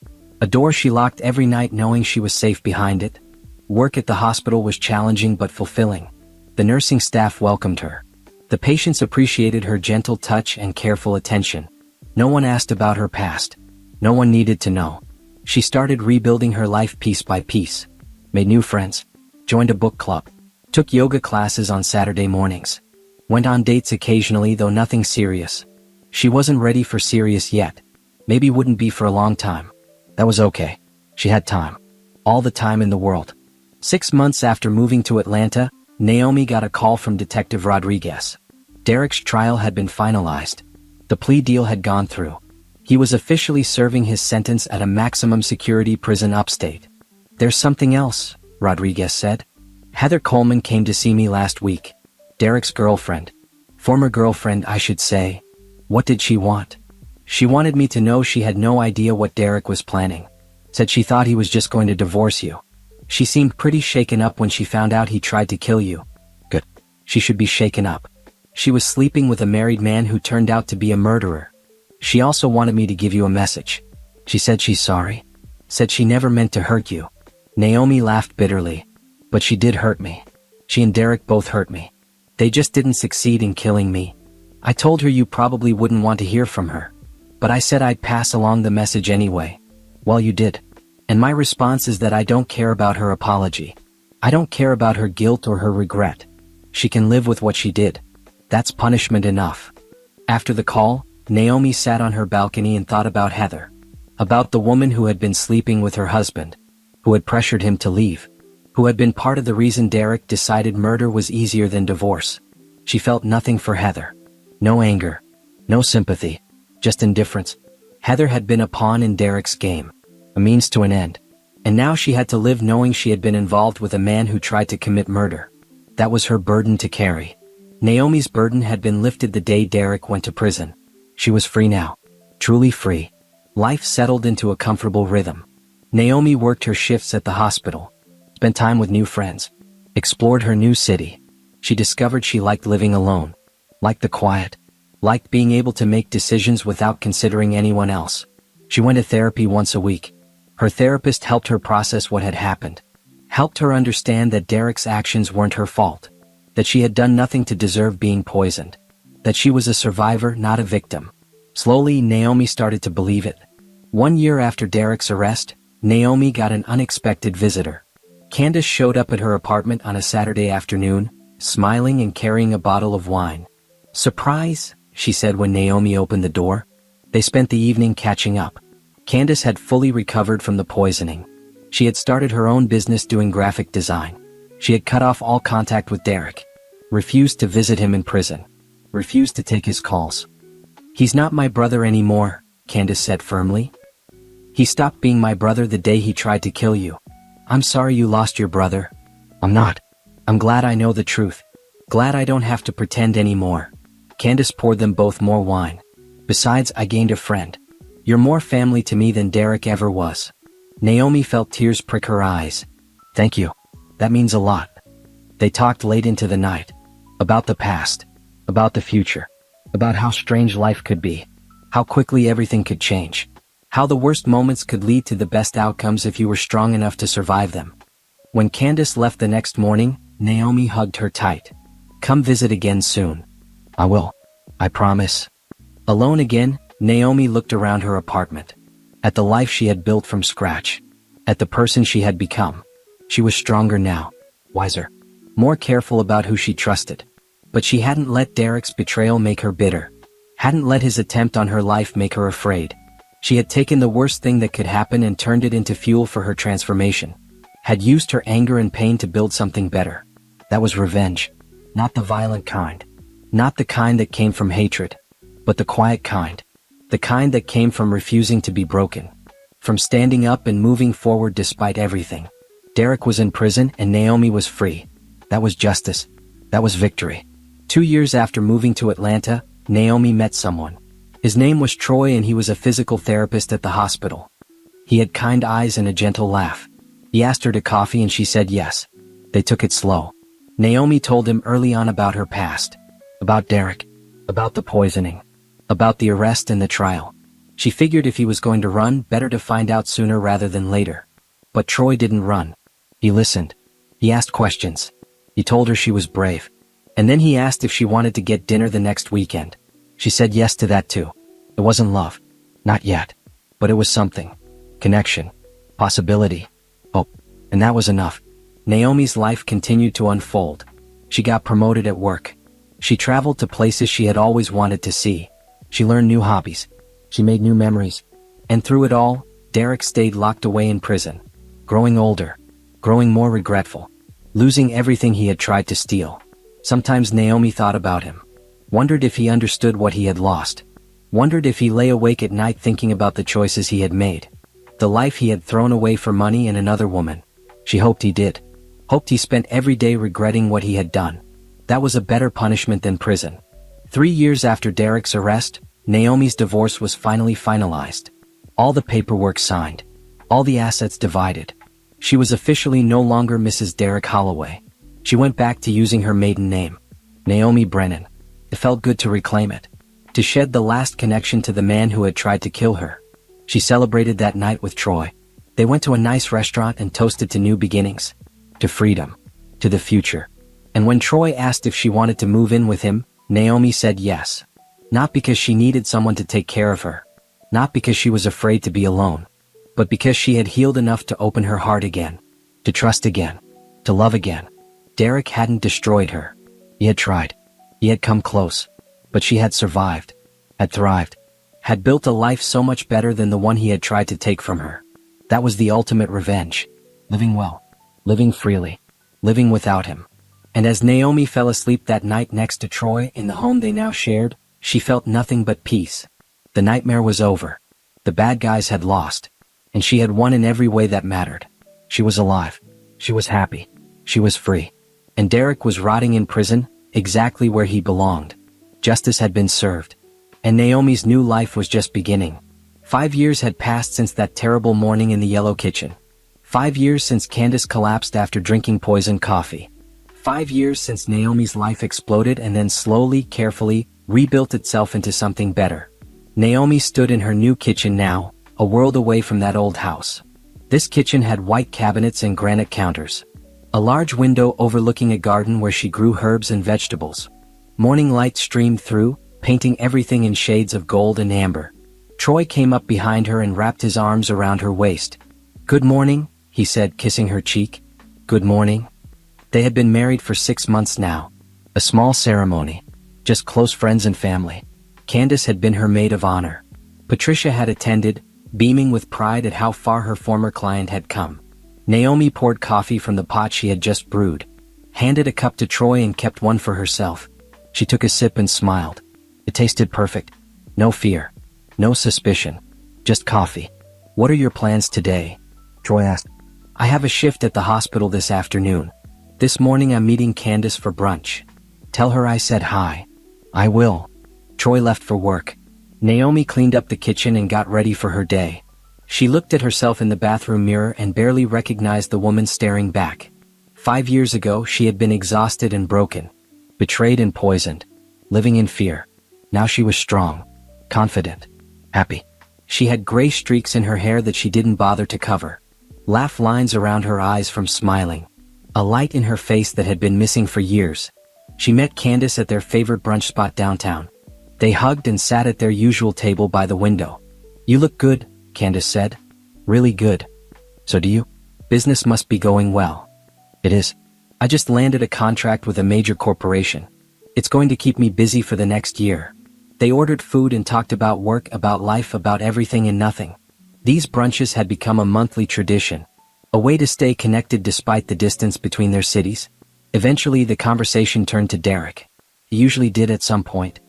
A door she locked every night knowing she was safe behind it. Work at the hospital was challenging but fulfilling. The nursing staff welcomed her. The patients appreciated her gentle touch and careful attention. No one asked about her past. No one needed to know. She started rebuilding her life piece by piece. Made new friends. Joined a book club. Took yoga classes on Saturday mornings. Went on dates occasionally, though nothing serious. She wasn't ready for serious yet. Maybe wouldn't be for a long time. That was okay. She had time. All the time in the world. 6 months after moving to Atlanta, Naomi got a call from Detective Rodriguez. Derek's trial had been finalized. The plea deal had gone through. He was officially serving his sentence at a maximum security prison upstate. There's something else, Rodriguez said. Heather Coleman came to see me last week. Derek's girlfriend. Former girlfriend, I should say. What did she want? She wanted me to know she had no idea what Derek was planning. Said she thought he was just going to divorce you. She seemed pretty shaken up when she found out he tried to kill you. Good. She should be shaken up. She was sleeping with a married man who turned out to be a murderer. She also wanted me to give you a message. She said she's sorry. Said she never meant to hurt you. Naomi laughed bitterly. But she did hurt me. She and Derek both hurt me. They just didn't succeed in killing me. I told her you probably wouldn't want to hear from her. But I said I'd pass along the message anyway. Well, you did. And my response is that I don't care about her apology. I don't care about her guilt or her regret. She can live with what she did. That's punishment enough. After the call, Naomi sat on her balcony and thought about Heather. About the woman who had been sleeping with her husband. Who had pressured him to leave. Who had been part of the reason Derek decided murder was easier than divorce. She felt nothing for Heather. No anger. No sympathy. Just indifference. Heather had been a pawn in Derek's game. A means to an end. And now she had to live knowing she had been involved with a man who tried to commit murder. That was her burden to carry. Naomi's burden had been lifted the day Derek went to prison. She was free now. Truly free. Life settled into a comfortable rhythm. Naomi worked her shifts at the hospital. Spent time with new friends. Explored her new city. She discovered she liked living alone. Liked the quiet. Liked being able to make decisions without considering anyone else. She went to therapy once a week. Her therapist helped her process what had happened. Helped her understand that Derek's actions weren't her fault. That she had done nothing to deserve being poisoned. That she was a survivor, not a victim. Slowly, Naomi started to believe it. 1 year after Derek's arrest, Naomi got an unexpected visitor. Candace showed up at her apartment on a Saturday afternoon, smiling and carrying a bottle of wine. "Surprise," she said when Naomi opened the door. They spent the evening catching up. Candace had fully recovered from the poisoning. She had started her own business doing graphic design. She had cut off all contact with Derek. Refused to visit him in prison. Refused to take his calls. "He's not my brother anymore," Candace said firmly. "He stopped being my brother the day he tried to kill you. I'm sorry you lost your brother." "I'm not. I'm glad I know the truth. Glad I don't have to pretend anymore." Candace poured them both more wine. "Besides, I gained a friend. You're more family to me than Derek ever was." Naomi felt tears prick her eyes. "Thank you. That means a lot." They talked late into the night. About the past. About the future. About how strange life could be. How quickly everything could change. How the worst moments could lead to the best outcomes if you were strong enough to survive them. When Candace left the next morning, Naomi hugged her tight. "Come visit again soon." "I will. I promise." Alone again, Naomi looked around her apartment. At the life she had built from scratch. At the person she had become. She was stronger now. Wiser. More careful about who she trusted. But she hadn't let Derek's betrayal make her bitter. Hadn't let his attempt on her life make her afraid. She had taken the worst thing that could happen and turned it into fuel for her transformation. Had used her anger and pain to build something better. That was revenge. Not the violent kind. Not the kind that came from hatred. But the quiet kind. The kind that came from refusing to be broken. From standing up and moving forward despite everything. Derek was in prison and Naomi was free. That was justice. That was victory. 2 years after moving to Atlanta, Naomi met someone. His name was Troy and he was a physical therapist at the hospital. He had kind eyes and a gentle laugh. He asked her to coffee and she said yes. They took it slow. Naomi told him early on about her past. About Derek. About the poisoning. About the arrest and the trial. She figured if he was going to run, better to find out sooner rather than later. But Troy didn't run. He listened. He asked questions. He told her she was brave. And then he asked if she wanted to get dinner the next weekend. She said yes to that too. It wasn't love. Not yet. But it was something. Connection. Possibility. Hope. And that was enough. Naomi's life continued to unfold. She got promoted at work. She traveled to places she had always wanted to see. She learned new hobbies. She made new memories. And through it all, Derek stayed locked away in prison. Growing older. Growing more regretful. Losing everything he had tried to steal. Sometimes Naomi thought about him. Wondered if he understood what he had lost. Wondered if he lay awake at night thinking about the choices he had made. The life he had thrown away for money and another woman. She hoped he did. Hoped he spent every day regretting what he had done. That was a better punishment than prison. 3 years after Derek's arrest, Naomi's divorce was finally finalized. All the paperwork signed. All the assets divided. She was officially no longer Mrs. Derek Holloway. She went back to using her maiden name. Naomi Brennan. It felt good to reclaim it. To shed the last connection to the man who had tried to kill her. She celebrated that night with Troy. They went to a nice restaurant and toasted to new beginnings. To freedom. To the future. And when Troy asked if she wanted to move in with him, Naomi said yes. Not because she needed someone to take care of her. Not because she was afraid to be alone. But because she had healed enough to open her heart again. To trust again. To love again. Derek hadn't destroyed her. He had tried. He had come close. But she had survived. Had thrived. Had built a life so much better than the one he had tried to take from her. That was the ultimate revenge. Living well. Living freely. Living without him. And as Naomi fell asleep that night next to Troy in the home they now shared, she felt nothing but peace. The nightmare was over. The bad guys had lost. And she had won in every way that mattered. She was alive. She was happy. She was free. And Derek was rotting in prison, exactly where he belonged. Justice had been served. And Naomi's new life was just beginning. 5 years had passed since that terrible morning in the yellow kitchen. 5 years since Candace collapsed after drinking poisoned coffee. 5 years since Naomi's life exploded and then slowly, carefully, rebuilt itself into something better. Naomi stood in her new kitchen now, a world away from that old house. This kitchen had white cabinets and granite counters. A large window overlooking a garden where she grew herbs and vegetables. Morning light streamed through, painting everything in shades of gold and amber. Troy came up behind her and wrapped his arms around her waist. "Good morning," he said, kissing her cheek. "Good morning." They had been married for 6 months now. A small ceremony. Just close friends and family. Candace had been her maid of honor. Patricia had attended, beaming with pride at how far her former client had come. Naomi poured coffee from the pot she had just brewed, handed a cup to Troy and kept one for herself. She took a sip and smiled. It tasted perfect. No fear. No suspicion. Just coffee. "What are your plans today?" Troy asked. "I have a shift at the hospital this afternoon. This morning I'm meeting Candace for brunch. Tell her I said hi." "I will." Troy left for work. Naomi cleaned up the kitchen and got ready for her day. She looked at herself in the bathroom mirror and barely recognized the woman staring back. 5 years ago she had been exhausted and broken. Betrayed and poisoned. Living in fear. Now she was strong. Confident. Happy. She had gray streaks in her hair that she didn't bother to cover. Laugh lines around her eyes from smiling. A light in her face that had been missing for years. She met Candace at their favorite brunch spot downtown. They hugged and sat at their usual table by the window. "You look good," Candace said. "Really good." "So do you. Business must be going well." "It is. I just landed a contract with a major corporation. It's going to keep me busy for the next year." They ordered food and talked about work, about life, about everything and nothing. These brunches had become a monthly tradition. A way to stay connected despite the distance between their cities. Eventually the conversation turned to Derek. It usually did at some point.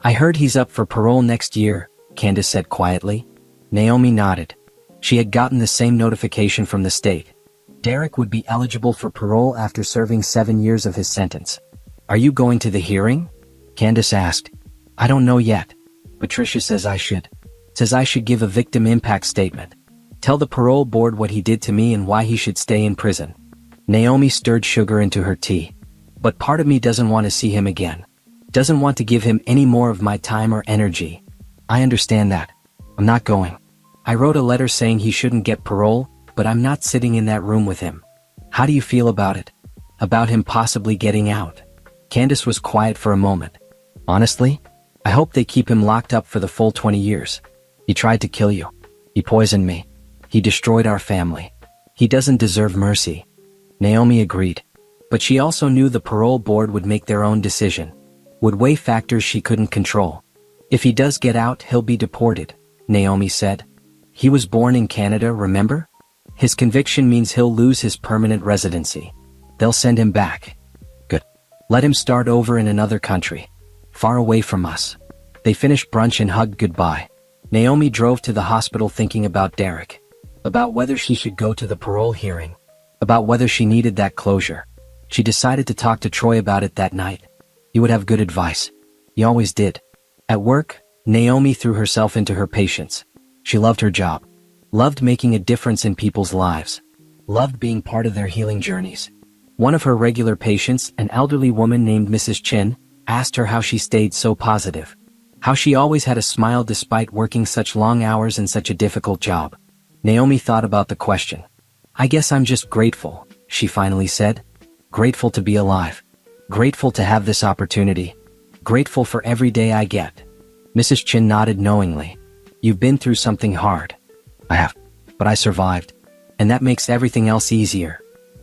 "I heard he's up for parole next year," Candace said quietly. Naomi nodded. She had gotten the same notification from the state. Derek would be eligible for parole after serving 7 years of his sentence. "Are you going to the hearing?" Candace asked. "I don't know yet. Patricia says I should. Says I should give a victim impact statement. Tell the parole board what he did to me and why he should stay in prison." Naomi stirred sugar into her tea. "But part of me doesn't want to see him again. Doesn't want to give him any more of my time or energy." "I understand that. I'm not going. I wrote a letter saying he shouldn't get parole, but I'm not sitting in that room with him." "How do you feel about it? About him possibly getting out?" Candace was quiet for a moment. "Honestly, I hope they keep him locked up for the full 20 years. He tried to kill you. He poisoned me. He destroyed our family. He doesn't deserve mercy." Naomi agreed. But she also knew the parole board would make their own decision. Would weigh factors she couldn't control. "If he does get out, he'll be deported," Naomi said. "He was born in Canada, remember? His conviction means he'll lose his permanent residency. They'll send him back." "Good. Let him start over in another country. Far away from us." They finished brunch and hugged goodbye. Naomi drove to the hospital thinking about Derek. About whether she should go to the parole hearing. About whether she needed that closure. She decided to talk to Troy about it that night. He would have good advice. He always did. At work, Naomi threw herself into her patients. She loved her job. Loved making a difference in people's lives. Loved being part of their healing journeys. One of her regular patients, an elderly woman named Mrs. Chin, asked her how she stayed so positive. How she always had a smile despite working such long hours in such a difficult job. Naomi thought about the question. "I guess I'm just grateful," she finally said. "Grateful to be alive. Grateful to have this opportunity. Grateful for every day I get." Mrs. Chin nodded knowingly. "You've been through something hard." "I have. But I survived. And that makes everything else easier."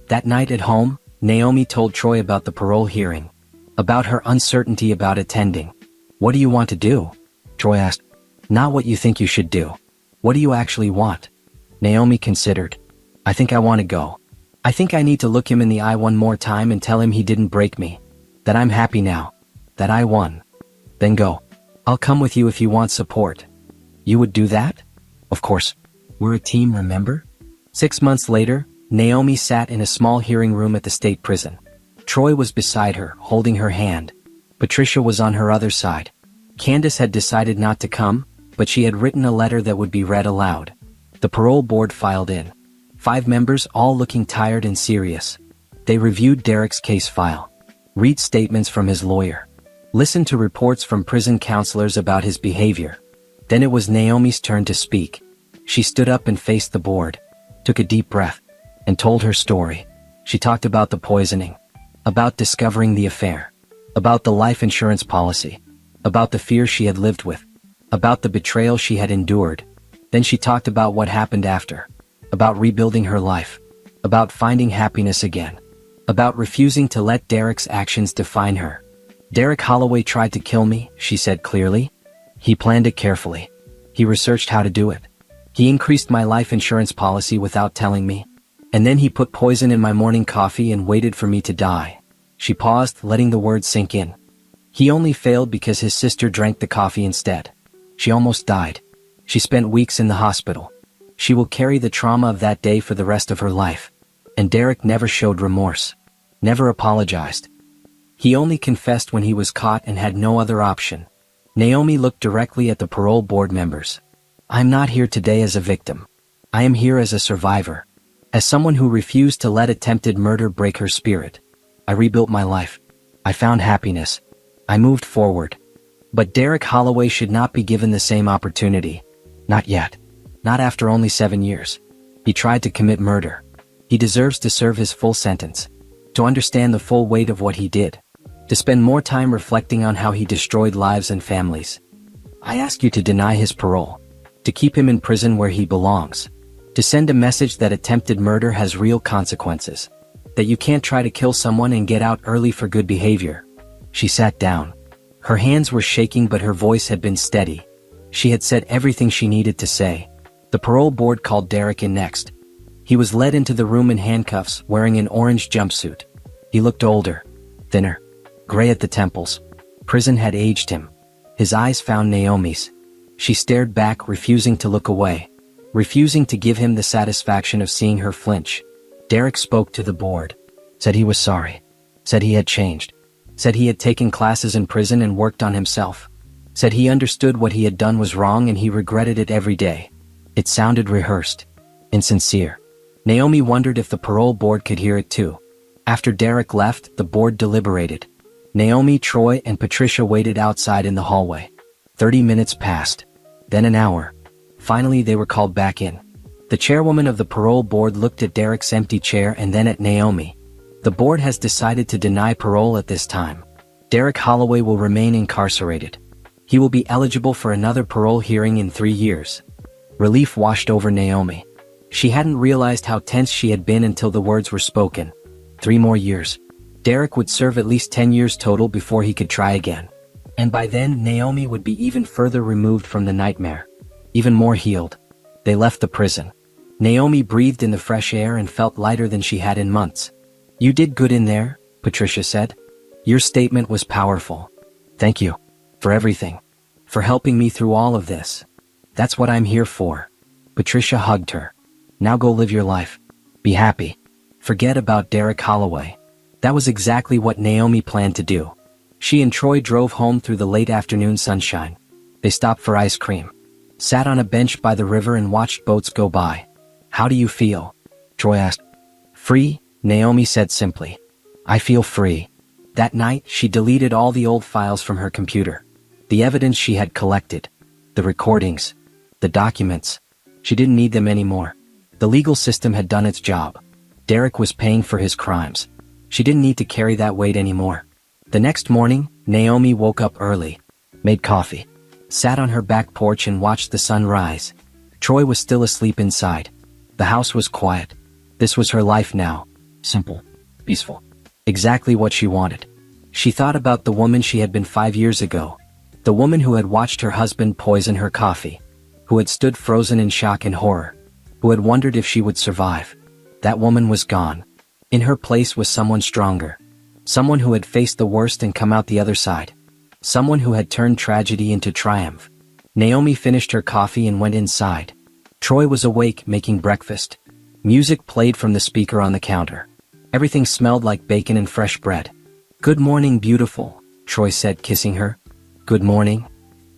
That night at home, Naomi told Troy about the parole hearing. About her uncertainty about attending. "What do you want to do?" Troy asked. "Not what you think you should do. What do you actually want?" Naomi considered. "I think I want to go. I think I need to look him in the eye one more time and tell him he didn't break me. That I'm happy now. That I won. Then go. I'll come with you if you want support." "You would do that?" "Of course. We're a team, remember?" 6 months later, Naomi sat in a small hearing room at the state prison. Troy was beside her, holding her hand. Patricia was on her other side. Candace had decided not to come, but she had written a letter that would be read aloud. The parole board filed in. 5 members, all looking tired and serious. They reviewed Derek's case file, read statements from his lawyer, listened to reports from prison counselors about his behavior. Then it was Naomi's turn to speak. She stood up and faced the board, took a deep breath, and told her story. She talked about the poisoning, about discovering the affair, about the life insurance policy, about the fear she had lived with, about the betrayal she had endured. Then she talked about what happened after, about rebuilding her life, about finding happiness again, about refusing to let Derek's actions define her. Derek Holloway tried to kill me, she said clearly. He planned it carefully. He researched how to do it. He increased my life insurance policy without telling me. And then he put poison in my morning coffee and waited for me to die. She paused, letting the words sink in. He only failed because his sister drank the coffee instead. She almost died. She spent weeks in the hospital. She will carry the trauma of that day for the rest of her life. And Derek never showed remorse. Never apologized. He only confessed when he was caught and had no other option. Naomi looked directly at the parole board members. I'm not here today as a victim. I am here as a survivor. As someone who refused to let attempted murder break her spirit. I rebuilt my life. I found happiness. I moved forward. But Derek Holloway should not be given the same opportunity. Not yet. Not after only 7 years. He tried to commit murder. He deserves to serve his full sentence. To understand the full weight of what he did. To spend more time reflecting on how he destroyed lives and families. I ask you to deny his parole. To keep him in prison where he belongs. To send a message that attempted murder has real consequences. That you can't try to kill someone and get out early for good behavior. She sat down. Her hands were shaking but her voice had been steady. She had said everything she needed to say. The parole board called Derek in next. He was led into the room in handcuffs, wearing an orange jumpsuit. He looked older, thinner, gray at the temples. Prison had aged him. His eyes found Naomi's. She stared back, refusing to look away. Refusing to give him the satisfaction of seeing her flinch. Derek spoke to the board. Said he was sorry. Said he had changed. Said he had taken classes in prison and worked on himself. Said he understood what he had done was wrong and he regretted it every day. It sounded rehearsed. Insincere. Naomi wondered if the parole board could hear it too. After Derek left, the board deliberated. Naomi, Troy, and Patricia waited outside in the hallway. 30 minutes passed. Then an hour. Finally, they were called back in. The chairwoman of the parole board looked at Derek's empty chair and then at Naomi. The board has decided to deny parole at this time. Derek Holloway will remain incarcerated. He will be eligible for another parole hearing in 3 years. Relief washed over Naomi. She hadn't realized how tense she had been until the words were spoken. 3 more years. Derek would serve at least 10 years total before he could try again. And by then, Naomi would be even further removed from the nightmare. Even more healed. They left the prison. Naomi breathed in the fresh air and felt lighter than she had in months. You did good in there, Patricia said. Your statement was powerful. Thank you. For everything. For helping me through all of this. That's what I'm here for. Patricia hugged her. Now go live your life. Be happy. Forget about Derek Holloway. That was exactly what Naomi planned to do. She and Troy drove home through the late afternoon sunshine. They stopped for ice cream. Sat on a bench by the river and watched boats go by. How do you feel? Troy asked. Free, Naomi said simply. I feel free. That night, she deleted all the old files from her computer. The evidence she had collected. The recordings. The documents. She didn't need them anymore. The legal system had done its job. Derek was paying for his crimes. She didn't need to carry that weight anymore. The next morning, Naomi woke up early. Made coffee. Sat on her back porch and watched the sun rise. Troy was still asleep inside. The house was quiet. This was her life now. Simple. Peaceful. Exactly what she wanted. She thought about the woman she had been 5 years ago. The woman who had watched her husband poison her coffee. Who had stood frozen in shock and horror. Who had wondered if she would survive. That woman was gone. In her place was someone stronger. Someone who had faced the worst and come out the other side. Someone who had turned tragedy into triumph. Naomi finished her coffee and went inside. Troy was awake, making breakfast. Music played from the speaker on the counter. Everything smelled like bacon and fresh bread. Good morning, beautiful, Troy said, kissing her. Good morning.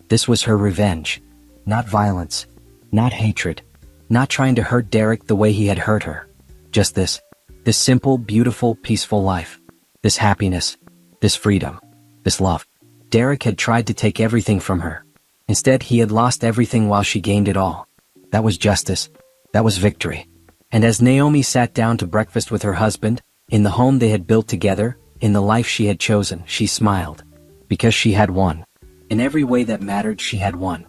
This was her revenge. Not violence. Not hatred. Not trying to hurt Derek the way he had hurt her. Just this. This simple, beautiful, peaceful life. This happiness. This freedom. This love. Derek had tried to take everything from her. Instead, he had lost everything while she gained it all. That was justice. That was victory. And as Naomi sat down to breakfast with her husband, in the home they had built together, in the life she had chosen, she smiled. Because she had won. In every way that mattered, she had won.